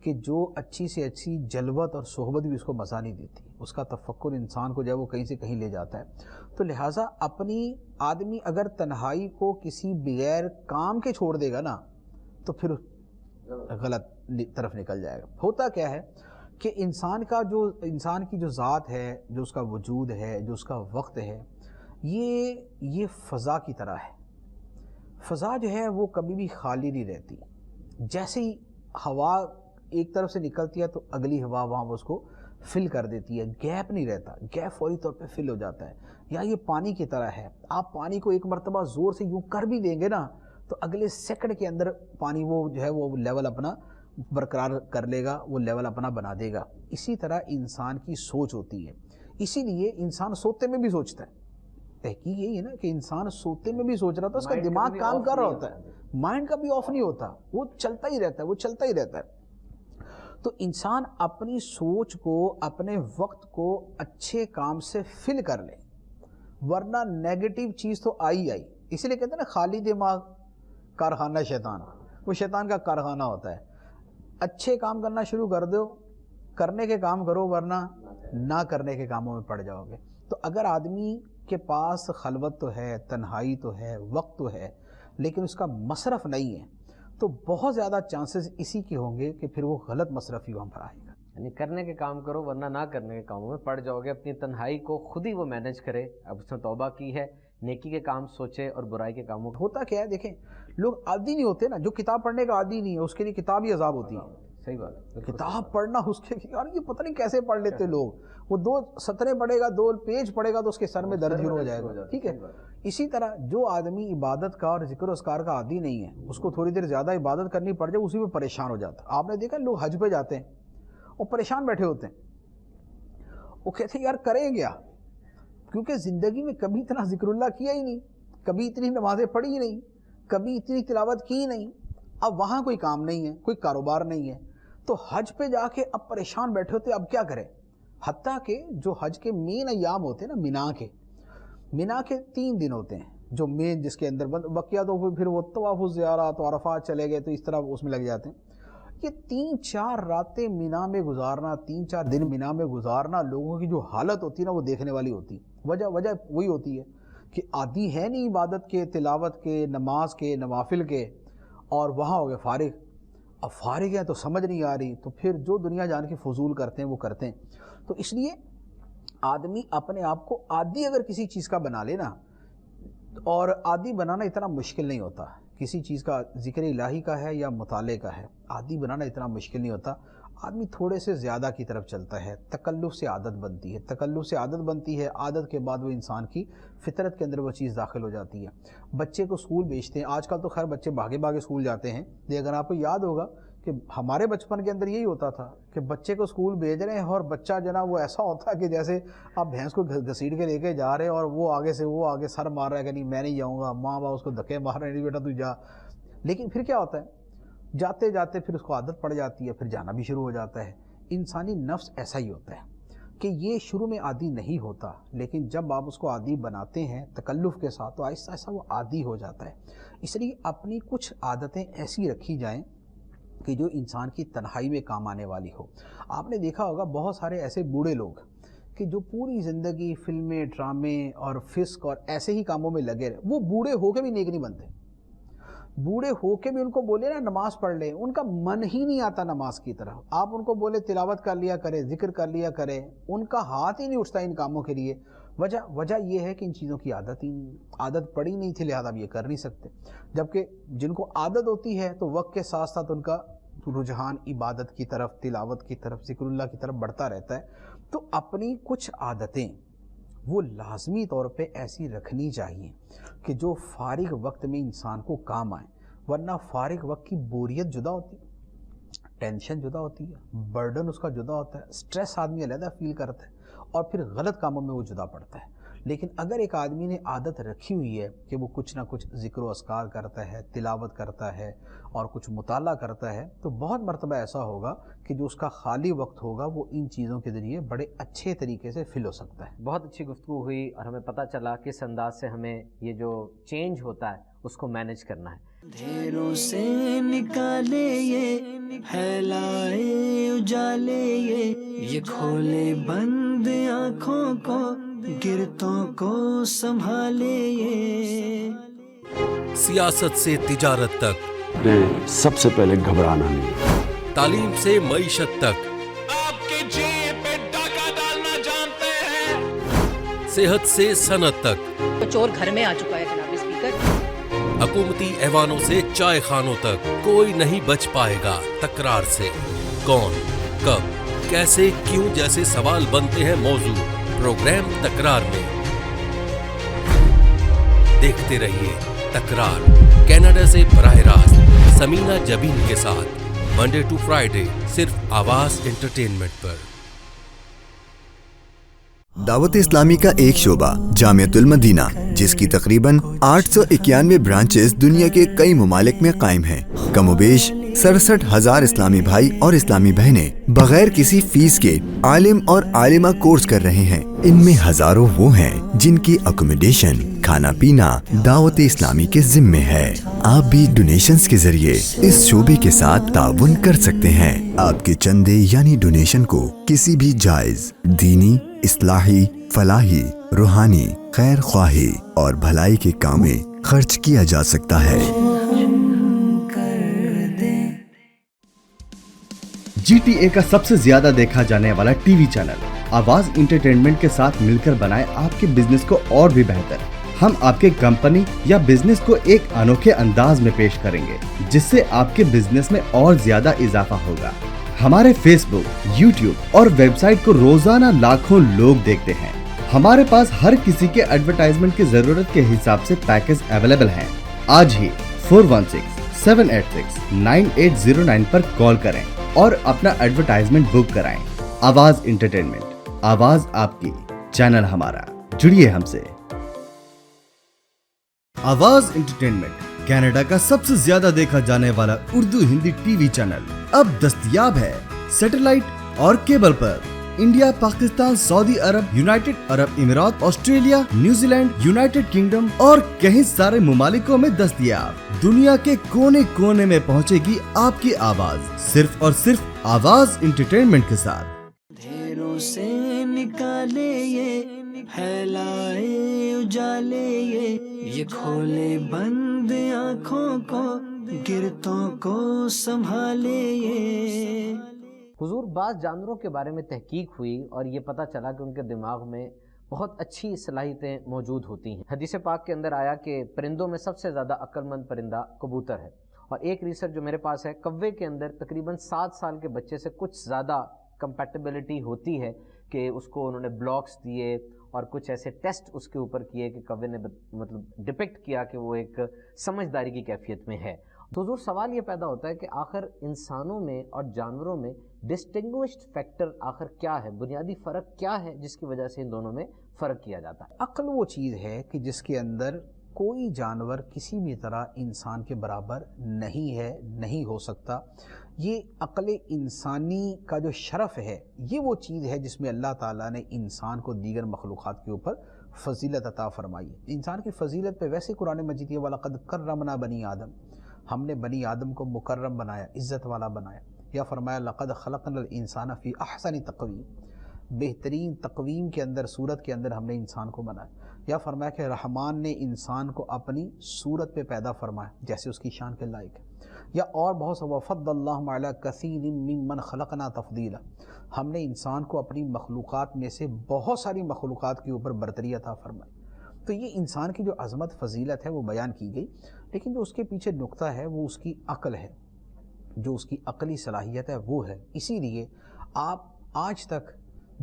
کہ جو اچھی سے اچھی جلوت اور صحبت بھی اس کو مزہ نہیں دیتی. اس کا تفکر انسان کو جو ہے وہ کہیں سے کہیں لے جاتا ہے. تو لہٰذا اپنی آدمی اگر تنہائی کو کسی بغیر کام کے چھوڑ دے گا نا تو پھر غلط طرف نکل جائے گا. ہوتا کیا ہے کہ انسان کی جو ذات ہے، جو اس کا وجود ہے، جو اس کا وقت ہے، یہ فضا کی طرح ہے. فضا جو ہے وہ کبھی بھی خالی نہیں رہتی. جیسے ہی ہوا ایک طرف سے نکلتی ہے تو اگلی ہوا وہاں اس کو فل کر دیتی ہے، گیپ نہیں رہتا، گیپ فوری طور پہ فل ہو جاتا ہے. یا یہ پانی کی طرح ہے، آپ پانی کو ایک مرتبہ زور سے یوں کر بھی دیں گے نا تو اگلے سیکنڈ کے اندر پانی وہ جو ہے وہ لیول اپنا برقرار کر لے گا، وہ لیول اپنا بنا دے گا. اسی طرح انسان کی سوچ ہوتی ہے. اسی لیے انسان سوتے میں بھی سوچتا ہے. تحقیق یہی ہے نا کہ انسان سوتے میں بھی سوچ رہا تھا، اس کا دماغ کام کر رہا ہوتا ہے، مائنڈ کا بھی آف نہیں ہوتا، وہ چلتا ہی رہتا ہے. تو انسان اپنی سوچ کو، اپنے وقت کو اچھے کام سے فل کر لے، ورنہ نیگیٹو چیز تو آئی. اسی لیے کہتے ہیں نا خالی دماغ کارخانہ شیطان، وہ شیطان کا کارخانہ ہوتا ہے. اچھے کام کرنا شروع کر دو، کرنے کے کام کرو، ورنہ نہ کرنے کے کاموں میں پڑ جاؤ گے. تو اگر آدمی کے پاس خلوت تو ہے، تنہائی تو ہے، وقت تو ہے، لیکن اس کا مصرف نہیں ہے، تو بہت زیادہ چانسز اسی کے ہوں گے کہ پھر وہ غلط مصرف ہی وہاں پر آئے گا. یعنی کرنے کے کام کرو ورنہ نہ کرنے کے کاموں میں پڑ جاؤ گے. اپنی تنہائی کو خود ہی وہ مینیج کرے. اب اس نے توبہ کی ہے، نیکی کے کام سوچے اور برائی کے کاموں. ہوتا کیا ہے دیکھیں، لوگ عادی نہیں ہوتے نا، جو کتاب پڑھنے کا عادی نہیں ہے اس کے لیے کتاب ہی عذاب ہوتی ہے. صحیح بات ہے. کتاب پڑھنا اس کے یار یہ پتہ نہیں کیسے پڑھ لیتے لوگ. وہ 2 سطریں پڑھے گا، 2 پیج پڑھے گا تو اس کے سر میں درد شروع ہو جائے گا. ٹھیک ہے. اسی طرح جو آدمی عبادت کا اور ذکر و اذکار کا عادی نہیں ہے، اس کو تھوڑی دیر زیادہ عبادت کرنی پڑ جائے اسی میں پریشان ہو جاتا ہے. آپ نے دیکھا لوگ حج پہ جاتے ہیں اور پریشان بیٹھے ہوتے ہیں، وہ کہتے ہیں یار کریں کیا، کیونکہ زندگی میں کبھی اتنا ذکر اللہ کیا ہی نہیں، کبھی اتنی نمازیں پڑھی ہی نہیں، کبھی اتنی تلاوت کی ہی نہیں. اب وہاں کوئی کام نہیں ہے، کوئی کاروبار نہیں ہے، تو حج پہ جا کے اب پریشان بیٹھے ہوتے اب کیا کریں. حتیٰ کہ جو حج کے مین ایام ہوتے ہیں نا، مینا کے 3 دن ہوتے ہیں جو مین، جس کے اندر بقیہ تو پھر وہ طواف الزیارات و عرفات چلے گئے تو اس طرح اس میں لگ جاتے ہیں. یہ 3-4 راتیں مینا میں گزارنا، 3-4 دن مینا میں گزارنا، لوگوں کی جو حالت ہوتی ہے نا وہ دیکھنے والی ہوتی. وجہ وہی ہوتی ہے کہ عادی ہے نہیں عبادت کے، تلاوت کے، نماز کے، نوافل کے، اور وہاں ہو گئے فارغ. اب فارغ ہیں تو سمجھ نہیں آ رہی، تو پھر جو دنیا جان کے فضول کرتے ہیں وہ کرتے ہیں. تو اس لیے آدمی اپنے آپ کو عادی اگر کسی چیز کا بنا لے نا، اور عادی بنانا اتنا مشکل نہیں ہوتا، کسی چیز کا ذکر الہی کا ہے یا مطالعے کا ہے، عادی بنانا اتنا مشکل نہیں ہوتا. آدمی تھوڑے سے زیادہ کی طرف چلتا ہے، تکلف سے عادت بنتی ہے، عادت کے بعد وہ انسان کی فطرت کے اندر وہ چیز داخل ہو جاتی ہے. بچے کو اسکول بھیجتے ہیں، آج کل تو خیر بچے بھاگے اسکول جاتے ہیں، لیکن آپ کو یاد ہوگا کہ ہمارے بچپن کے اندر یہی ہوتا تھا کہ بچے کو اسکول بھیج رہے ہیں اور بچہ جناب وہ ایسا ہوتا ہے کہ جیسے آپ بھینس کو گھسیٹ کے لے کے جا رہے ہیں اور وہ آگے سر مار رہا ہے کہ نہیں میں نہیں جاؤں گا، ماں باپ اس کو دھکے مار رہے ہیں نہیں بیٹا تو جا. لیکن پھر کیا ہوتا ہے، جاتے پھر اس کو عادت پڑ جاتی ہے، پھر جانا بھی شروع ہو جاتا ہے. انسانی نفس ایسا ہی ہوتا ہے کہ یہ شروع میں عادی نہیں ہوتا، لیکن جب آپ اس کو عادی بناتے ہیں تکلف کے ساتھ تو آہستہ آہستہ وہ عادی ہو جاتا ہے۔ اس لیے اپنی کچھ عادتیں ایسی رکھی جائیں کہ جو انسان کی تنہائی میں کام آنے والی ہو۔ آپ نے دیکھا ہوگا بہت سارے ایسے بوڑھے لوگ کہ جو پوری زندگی فلمیں، ڈرامے اور فسق اور ایسے ہی کاموں میں لگے رہے، وہ بوڑھے ہو کے بھی نیک نہیں بنتے۔ بوڑھے ہو کے بھی ان کو بولے نا نماز پڑھ لے، ان کا من ہی نہیں آتا نماز کی طرف۔ آپ ان کو بولے تلاوت کر لیا کرے، ذکر کر لیا کرے، ان کا ہاتھ ہی نہیں اٹھتا ان کاموں کے لیے۔ وجہ یہ ہے کہ ان چیزوں کی عادت ہی نہیں، عادت پڑی نہیں تھی، لہذا اب یہ کر نہیں سکتے۔ جبکہ جن کو عادت ہوتی ہے تو وقت کے ساتھ ساتھ ان کا رجحان عبادت کی طرف، تلاوت کی طرف، ذکر اللہ کی طرف بڑھتا رہتا ہے۔ تو اپنی کچھ عادتیں وہ لازمی طور پہ ایسی رکھنی چاہیے کہ جو فارغ وقت میں انسان کو کام آئے، ورنہ فارغ وقت کی بوریت جدا ہوتی ہے، ٹینشن جدا ہوتی ہے، برڈن اس کا جدا ہوتا ہے، سٹریس آدمی علیحدہ فیل کرتا ہے اور پھر غلط کاموں میں وہ جدا پڑتا ہے۔ لیکن اگر ایک آدمی نے عادت رکھی ہوئی ہے کہ وہ کچھ نہ کچھ ذکر و اذکار کرتا ہے، تلاوت کرتا ہے اور کچھ مطالعہ کرتا ہے، تو بہت مرتبہ ایسا ہوگا کہ جو اس کا خالی وقت ہوگا وہ ان چیزوں کے ذریعے بڑے اچھے طریقے سے فل ہو سکتا ہے۔ بہت اچھی گفتگو ہوئی اور ہمیں پتہ چلا کس انداز سے ہمیں یہ جو چینج ہوتا ہے اس کو مینیج کرنا ہے۔ اندھیروں سے نکالے یہ، پھیلائے اجالے یہ کھولے بند آنکھوں کو، گرتوں کو سنبھالے یہ۔ سیاست سے تجارت تک، سب سے پہلے گھبرانا نہیں، تعلیم سے معیشت تک، آپ کی جیب پہ ڈاکہ ڈالنا جانتے ہیں، صحت سے صنعت تک، تو چور گھر میں آ چکا ہے جناب اسپیکر۔ حکومتی ایوانوں سے چائے خانوں تک کوئی نہیں بچ پائے گا تکرار سے۔ کون، کب، کیسے، کیوں جیسے سوال بنتے ہیں موضوع پروگرام تکرار میں۔ دیکھتے رہیے تکرار، کینیڈا سے براہ راست سمینہ جبین کے ساتھ، منڈے ٹو فرائیڈے، صرف آواز انٹرٹینمنٹ پر۔ دعوت اسلامی کا ایک شعبہ جامعۃ المدینہ، جس کی تقریباً 891 برانچز دنیا کے کئی ممالک میں قائم ہیں۔ کم و بیش 67,000 اسلامی بھائی اور اسلامی بہنیں بغیر کسی فیس کے عالم اور عالمہ کورس کر رہے ہیں۔ ان میں ہزاروں وہ ہیں جن کی اکوموڈیشن، کھانا پینا دعوت اسلامی کے ذمے ہے۔ آپ بھی ڈونیشنز کے ذریعے اس شعبے کے ساتھ تعاون کر سکتے ہیں۔ آپ کے چندے یعنی ڈونیشن کو کسی بھی جائز، دینی، اصلاحی، فلاحی، روحانی، خیر خواہی اور بھلائی کے کام میں خرچ کیا جا سکتا ہے۔ جی ٹی اے کا سب سے زیادہ دیکھا جانے والا ٹی وی چینل آواز انٹرٹینمنٹ کے ساتھ مل کر بنائے آپ کے بزنس کو اور بھی بہتر۔ ہم آپ کے کمپنی یا بزنس کو ایک انوکھے انداز میں پیش کریں گے جس سے آپ کے بزنس میں اور زیادہ اضافہ ہوگا۔ ہمارے فیس بک، یوٹیوب اور ویب سائٹ کو روزانہ لاکھوں لوگ دیکھتے ہیں۔ ہمارے پاس ہر کسی کے ایڈورٹائزمنٹ کی ضرورت کے حساب سے پیکج اویلیبل ہیں۔ آج ہی 4167869809 پر کال کریں اور اپنا ایڈورٹائزمنٹ بک کرائیں۔ آواز انٹرٹینمنٹ، آواز آپ کی، چینل ہمارا، جڑیے ہم سے۔ آواز انٹرٹینمنٹ کینیڈا کا سب سے زیادہ دیکھا جانے والا Urdu Hindi T V channel اب دستیاب ہے سیٹلائٹ اور کیبل پر۔ انڈیا، پاکستان، سعودی عرب، یونائٹڈ عرب امارات، Australia, New Zealand, United kingdom اور کئی سارے ممالکوں میں دستیاب۔ دنیا کے کونے کونے میں پہنچے گی آپ کی آواز، صرف اور صرف آواز انٹرٹینمنٹ کے ساتھ۔ اندھیروں سے نکالے یہ، پھیلائے اجالے یہ کھولے بند آنکھوں کو، گرتوں کو سنبھالے یہ۔ حضور، بعض جانوروں کے بارے میں تحقیق ہوئی اور یہ پتہ چلا کہ ان کے دماغ میں بہت اچھی صلاحیتیں موجود ہوتی ہیں۔ حدیث پاک کے اندر آیا کہ پرندوں میں سب سے زیادہ عقل مند پرندہ کبوتر ہے، اور ایک ریسرچ جو میرے پاس ہے، کوے کے اندر تقریباً 7 سال کے بچے سے کچھ زیادہ کمپیٹیبلٹی ہوتی ہے کہ اس کو انہوں نے بلاکس دیے اور کچھ ایسے ٹیسٹ اس کے اوپر کیے کہ کوے نے مطلب ڈپکٹ کیا کہ وہ ایک سمجھداری کی کیفیت میں ہے۔ تو حضور، سوال یہ پیدا ہوتا ہے کہ آخر انسانوں میں اور جانوروں میں ڈسٹنگوشڈ فیکٹر آخر کیا ہے، بنیادی فرق کیا ہے جس کی وجہ سے ان دونوں میں فرق کیا جاتا ہے؟ عقل وہ چیز ہے کہ جس کے اندر کوئی جانور کسی بھی طرح انسان کے برابر نہیں ہے، نہیں ہو سکتا۔ یہ عقل انسانی کا جو شرف ہے یہ وہ چیز ہے جس میں اللہ تعالیٰ نے انسان کو دیگر مخلوقات کے اوپر فضیلت عطا فرمائی ہے۔ انسان کی فضیلت پہ ویسے قرآن مجید یہ وَلَقَدْ كَرَّمْنَا بَنِي آدم، ہم نے بنی آدم کو مکرم بنایا، عزت والا بنایا، یا فرمایا لَقَدْ خَلَقْنَا الْإِنسَانَ فِي أَحْسَنِ تَقْوِيمٍ، بہترین تقویم کے اندر، صورت کے اندر ہم نے انسان کو بنایا، یا فرمایا کہ رحمان نے انسان کو اپنی صورت پہ پیدا فرمایا جیسے اس کی شان کے لائق ہے، یا اور بہت سا وَفَضَّلْنَاهُمْ عَلَىٰ كَثِيرٍ مِّمَّنْ خَلَقْنَا تَفْضِيلًا، ہم نے انسان کو اپنی مخلوقات میں سے بہت ساری مخلوقات کے اوپر برتری عطا فرمائی۔ تو یہ انسان کی جو عظمت فضیلت ہے وہ بیان کی گئی، لیکن جو اس کے پیچھے نقطہ ہے وہ اس کی عقل ہے، جو اس کی عقلی صلاحیت ہے وہ ہے۔ اسی لیے آپ آج تک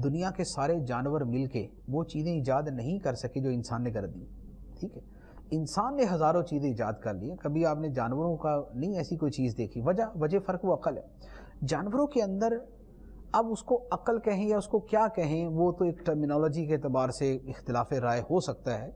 دنیا کے سارے جانور مل کے وہ چیزیں ایجاد نہیں کر سکے جو انسان نے کر دی، ٹھیک ہے؟ انسان نے ہزاروں چیزیں ایجاد کر لی ہیں، کبھی آپ نے جانوروں کا نہیں ایسی کوئی چیز دیکھی۔ وجہ فرق وہ عقل ہے۔ جانوروں کے اندر اب اس کو عقل کہیں یا اس کو کیا کہیں وہ تو ایک ٹرمینالوجی کے اعتبار سے اختلاف رائے ہو سکتا ہے۔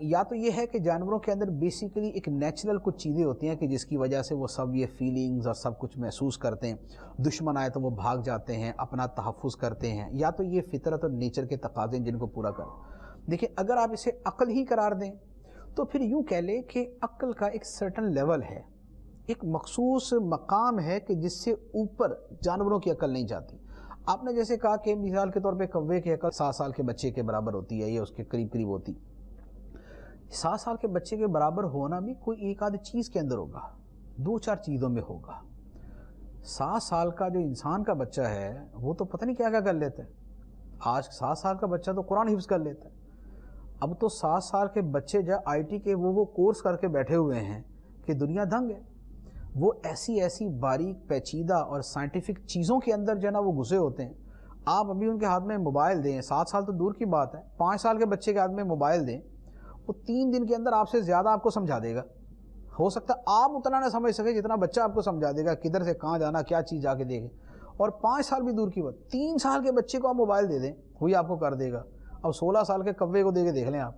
یا تو یہ ہے کہ جانوروں کے اندر بیسیکلی ایک نیچرل کچھ چیزیں ہوتی ہیں کہ جس کی وجہ سے وہ سب یہ فیلنگز اور سب کچھ محسوس کرتے ہیں، دشمن آئے تو وہ بھاگ جاتے ہیں، اپنا تحفظ کرتے ہیں، یا تو یہ فطرت اور نیچر کے تقاضے جن کو پورا کر۔ دیکھیں اگر آپ اسے عقل ہی قرار دیں تو پھر یوں کہہ لیں کہ عقل کا ایک سرٹن لیول ہے، ایک مخصوص مقام ہے کہ جس سے اوپر جانوروں کی عقل نہیں جاتی۔ آپ نے جیسے کہا کہ مثال کے طور پہ کوے کی عقل 7 سال کے بچے کے برابر ہوتی ہے یا اس کے قریب قریب ہوتی۔ 7 سال کے بچے کے برابر ہونا بھی کوئی ایک آدھ چیز کے اندر ہوگا، 2-4 چیزوں میں ہوگا۔ 7 سال کا جو انسان کا بچہ ہے وہ تو پتہ نہیں کیا کیا کر لیتا ہے۔ آج 7 سال کا بچہ تو قرآن حفظ کر لیتا ہے۔ اب تو 7 سال کے بچے جو آئی ٹی کے وہ کورس کر کے بیٹھے ہوئے ہیں کہ دنیا دنگ ہے، وہ ایسی باریک پیچیدہ اور سائنٹیفک چیزوں کے اندر جو ہے نا وہ گھسے ہوتے ہیں۔ آپ ابھی ان کے ہاتھ میں موبائل دیں، 7 سال تو دور کی بات ہے، 5 سال کے بچے کے ہاتھ میں موبائل دیں، وہ 3 دن کے اندر آپ سے زیادہ آپ کو سمجھا دے گا۔ ہو سکتا ہے آپ اتنا نہ سمجھ سکے جتنا بچہ آپ کو سمجھا دے گا، کدھر سے کہاں جانا، کیا چیز جا کے دیکھے۔ اور 5 سال بھی دور کی بات، 3 سال کے بچے کو آپ موبائل دے دیں وہی آپ کو کر دے گا۔ اب 16 سال کے کوے کو دے کے دیکھ لیں، آپ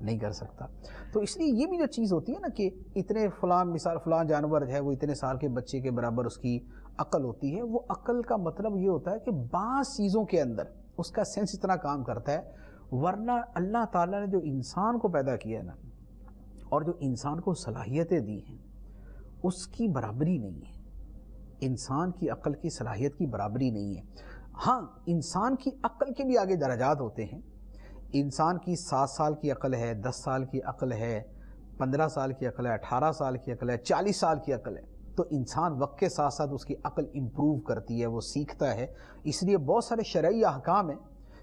نہیں کر سکتا۔ تو اس لیے یہ بھی جو چیز ہوتی ہے نا کہ اتنے فلاں جانور ہے وہ اتنے سال کے بچے کے برابر اس کی عقل ہوتی ہے، وہ عقل کا مطلب یہ ہوتا ہے کہ بعض چیزوں کے اندر اس کا سینس اتنا کام کرتا ہے، ورنہ اللہ تعالیٰ نے جو انسان کو پیدا کیا ہے نا اور جو انسان کو صلاحیتیں دی ہیں اس کی برابری نہیں ہے، انسان کی عقل کی صلاحیت کی برابری نہیں ہے۔ ہاں انسان کی عقل کے بھی آگے درجات ہوتے ہیں، انسان کی 7 سال کی عقل ہے، 10 سال کی عقل ہے، 15 سال کی عقل ہے، 18 سال کی عقل ہے، 40 سال کی عقل ہے۔ تو انسان وقت کے ساتھ ساتھ اس کی عقل امپروو کرتی ہے، وہ سیکھتا ہے۔ اس لیے بہت سارے شرعی احکام ہیں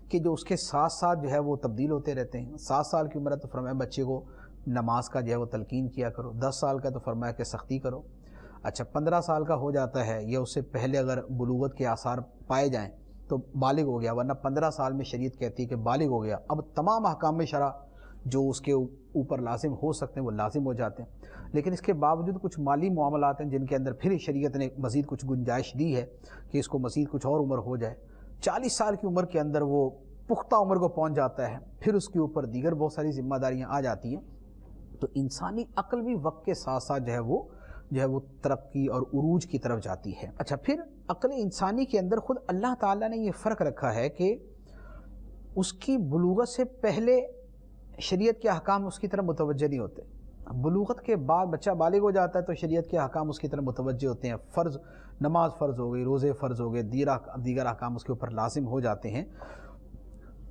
کہ جو اس کے ساتھ ساتھ جو ہے وہ تبدیل ہوتے رہتے ہیں۔ 7 سال کی عمر ہے تو فرمایا بچے کو نماز کا جو ہے وہ تلقین کیا کرو، 10 سال کا تو فرمایا کہ سختی کرو۔ اچھا 15 سال کا ہو جاتا ہے یا اس سے پہلے اگر بلوغت کے آثار پائے جائیں تو بالغ ہو گیا، ورنہ 15 سال میں شریعت کہتی ہے کہ بالغ ہو گیا۔ اب تمام احکام شرع جو اس کے اوپر لازم ہو سکتے ہیں وہ لازم ہو جاتے ہیں، لیکن اس کے باوجود کچھ مالی معاملات ہیں جن کے اندر پھر شریعت نے مزید کچھ گنجائش دی ہے کہ اس کو مزید کچھ اور عمر ہو جائے۔ 40 سال کی عمر کے اندر وہ پختہ عمر کو پہنچ جاتا ہے، پھر اس کے اوپر دیگر بہت ساری ذمہ داریاں آ جاتی ہیں۔ تو انسانی عقل بھی وقت کے ساتھ ساتھ جو ہے وہ ترقی اور عروج کی طرف جاتی ہے۔ اچھا پھر عقل انسانی کے اندر خود اللہ تعالیٰ نے یہ فرق رکھا ہے کہ اس کی بلوغت سے پہلے شریعت کے احکام اس کی طرف متوجہ نہیں ہوتے، بلوغت کے بعد بچہ بالغ ہو جاتا ہے تو شریعت کے احکام اس کی طرف متوجہ ہوتے ہیں، فرض نماز فرض ہو گئی، روزے فرض ہو گئے، دیگر احکام اس کے اوپر لازم ہو جاتے ہیں۔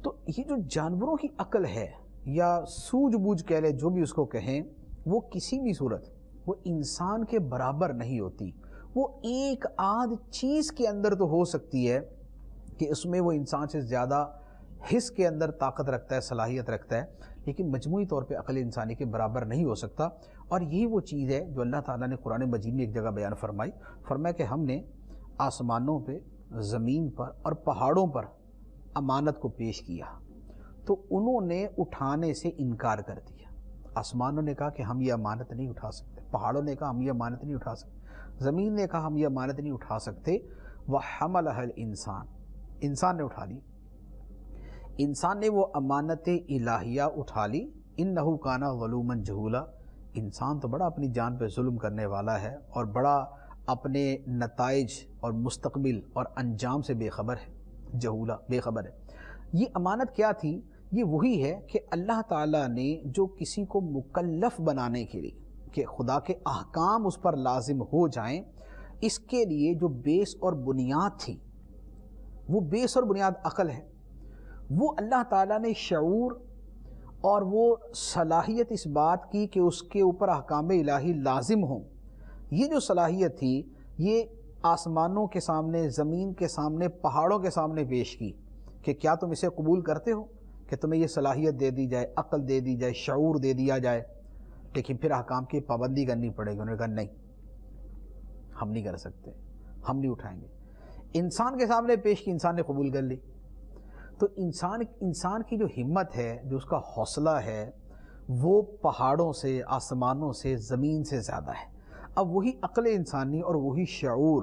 تو یہ جو جانوروں کی عقل ہے یا سوجھ بوجھ کہہ لے، جو بھی اس کو کہیں، وہ کسی بھی صورت وہ انسان کے برابر نہیں ہوتی۔ وہ ایک آدھ چیز کے اندر تو ہو سکتی ہے کہ اس میں وہ انسان سے زیادہ حس کے اندر طاقت رکھتا ہے، صلاحیت رکھتا ہے، لیکن مجموعی طور پہ عقل انسانی کے برابر نہیں ہو سکتا۔ اور یہی وہ چیز ہے جو اللہ تعالیٰ نے قرآن مجید میں ایک جگہ بیان فرمایا کہ ہم نے آسمانوں پہ، زمین پر اور پہاڑوں پر امانت کو پیش کیا تو انہوں نے اٹھانے سے انکار کر دیا۔ آسمانوں نے کہا کہ ہم یہ امانت نہیں اٹھا سکتے، پہاڑوں نے کہا ہم یہ امانت نہیں اٹھا سکتے، زمین نے کہا ہم یہ امانت نہیں اٹھا سکتے۔ وَحَمَلَهَا الْإِنسان، انسان نے اٹھا لی، انسان نے وہ امانت الہیہ اٹھا لی۔ إِنَّهُ كَانَ ظَلُومًا جَهُولًا، انسان تو بڑا اپنی جان پہ ظلم کرنے والا ہے اور بڑا اپنے نتائج اور مستقبل اور انجام سے بے خبر ہے، جہولہ بے خبر ہے۔ یہ امانت کیا تھی؟ یہ وہی ہے کہ اللہ تعالیٰ نے جو کسی کو مکلف بنانے کے لیے کہ خدا کے احکام اس پر لازم ہو جائیں، اس کے لیے جو بیس اور بنیاد تھی، وہ بیس اور بنیاد عقل ہے، وہ اللہ تعالیٰ نے شعور اور وہ صلاحیت اس بات کی کہ اس کے اوپر احکام الہی لازم ہوں، یہ جو صلاحیت تھی یہ آسمانوں کے سامنے، زمین کے سامنے، پہاڑوں کے سامنے پیش کی کہ کیا تم اسے قبول کرتے ہو کہ تمہیں یہ صلاحیت دے دی جائے، عقل دے دی جائے، شعور دے دیا جائے، لیکن پھر احکام کی پابندی کرنی پڑے گی۔ انہوں نے کہا نہیں، ہم نہیں کر سکتے، ہم نہیں اٹھائیں گے۔ انسان کے سامنے پیش کی، انسان نے قبول کر لی۔ تو انسان کی جو ہمت ہے، جو اس کا حوصلہ ہے، وہ پہاڑوں سے، آسمانوں سے، زمین سے زیادہ ہے۔ اب وہی عقل انسانی اور وہی شعور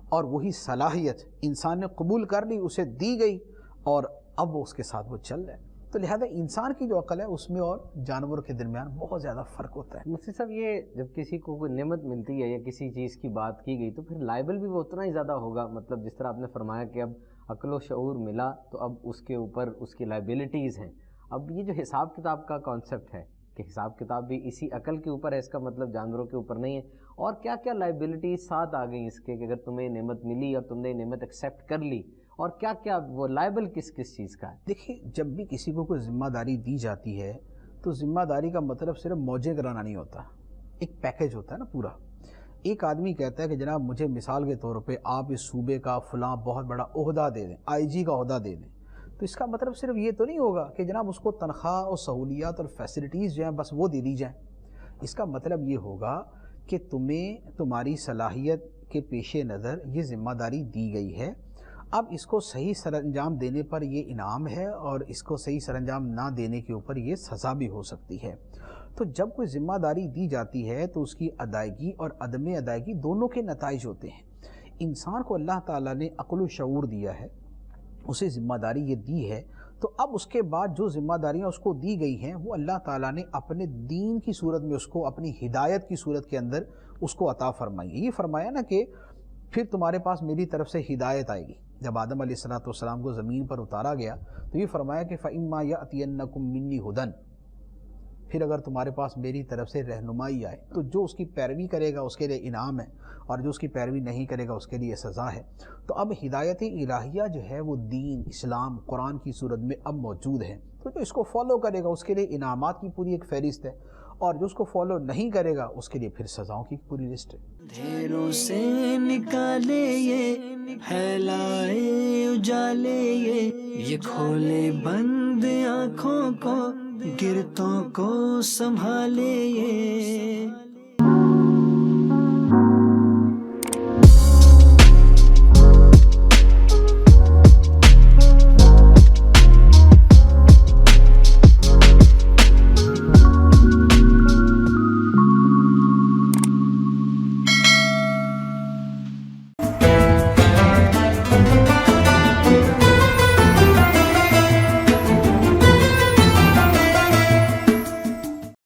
اور وہی صلاحیت انسان نے قبول کر لی، اسے دی گئی، اور اب وہ اس کے ساتھ وہ چل رہا ہے۔ تو لہذا انسان کی جو عقل ہے اس میں اور جانوروں کے درمیان بہت زیادہ فرق ہوتا ہے۔ مفتی صاحب، یہ جب کسی کو کوئی نعمت ملتی ہے یا کسی چیز کی بات کی گئی تو پھر لائبل بھی وہ اتنا ہی زیادہ ہوگا، مطلب جس طرح آپ نے فرمایا کہ اب عقل و شعور ملا تو اب اس کے اوپر اس کی لائبلٹیز ہیں۔ اب یہ جو حساب کتاب کا کانسیپٹ ہے کہ حساب کتاب بھی اسی عقل کے اوپر ہے، اس کا مطلب جانوروں کے اوپر نہیں ہے، اور کیا کیا لائبلٹیز ساتھ آ گئیں اس کے کہ اگر تمہیں نعمت ملی اور تم نے نعمت ایکسیپٹ کر لی، اور کیا کیا وہ لائبل کس کس چیز کا ہے؟ دیکھیے، جب بھی کسی کو کوئی ذمہ داری دی جاتی ہے تو ذمہ داری کا مطلب صرف موجے کرانا نہیں ہوتا، ایک پیکیج ہوتا ہے نا پورا۔ ایک آدمی کہتا ہے کہ جناب مجھے مثال کے طور پہ آپ اس صوبے کا فلاں بہت بڑا عہدہ دے دیں، آئی جی کا عہدہ دے دیں، تو اس کا مطلب صرف یہ تو نہیں ہوگا کہ جناب اس کو تنخواہ اور سہولیات اور فیسلٹیز جو ہیں بس وہ دے دی جائیں۔ اس کا مطلب یہ ہوگا کہ تمہیں تمہاری صلاحیت کے پیش نظر یہ ذمہ داری دی گئی ہے، اب اس کو صحیح سر انجام دینے پر یہ انعام ہے، اور اس کو صحیح سر انجام نہ دینے کے اوپر یہ سزا بھی ہو سکتی ہے۔ تو جب کوئی ذمہ داری دی جاتی ہے تو اس کی ادائیگی اور عدم ادائیگی دونوں کے نتائج ہوتے ہیں۔ انسان کو اللہ تعالیٰ نے عقل و شعور دیا ہے، اسے ذمہ داری یہ دی ہے، تو اب اس کے بعد جو ذمہ داریاں اس کو دی گئی ہیں وہ اللہ تعالیٰ نے اپنے دین کی صورت میں اس کو، اپنی ہدایت کی صورت کے اندر اس کو عطا فرمائی ہے۔ یہ فرمایا نا کہ پھر تمہارے پاس میری طرف سے ہدایت آئے گی۔ جب آدم علیہ السلام کو زمین پر اتارا گیا تو یہ فرمایا کہ فَإِمَّا يَأْتِيَنَّكُم مِّنِّي هُدًى، پھر اگر تمہارے پاس میری طرف سے رہنمائی آئے تو جو اس کی پیروی کرے گا اس کے لیے انعام ہے، اور جو اس کی پیروی نہیں کرے گا اس کے لیے سزا ہے۔ تو اب ہدایت الہیہ جو ہے وہ دین، اسلام، قرآن کی صورت میں اب موجود ہے، تو جو اس کو فالو کرے گا اس کے لیے انعامات کی پوری ایک فہرست ہے، اور جو اس کو فالو نہیں کرے گا اس کے لیے پھر سزاؤں کی پوری لسٹ ہے۔ اندھیروں سے نکالے یہ، پھیلائے اجالے یہ کھولے بند آنکھوں کو، گرتوں کو سنبھالے یہ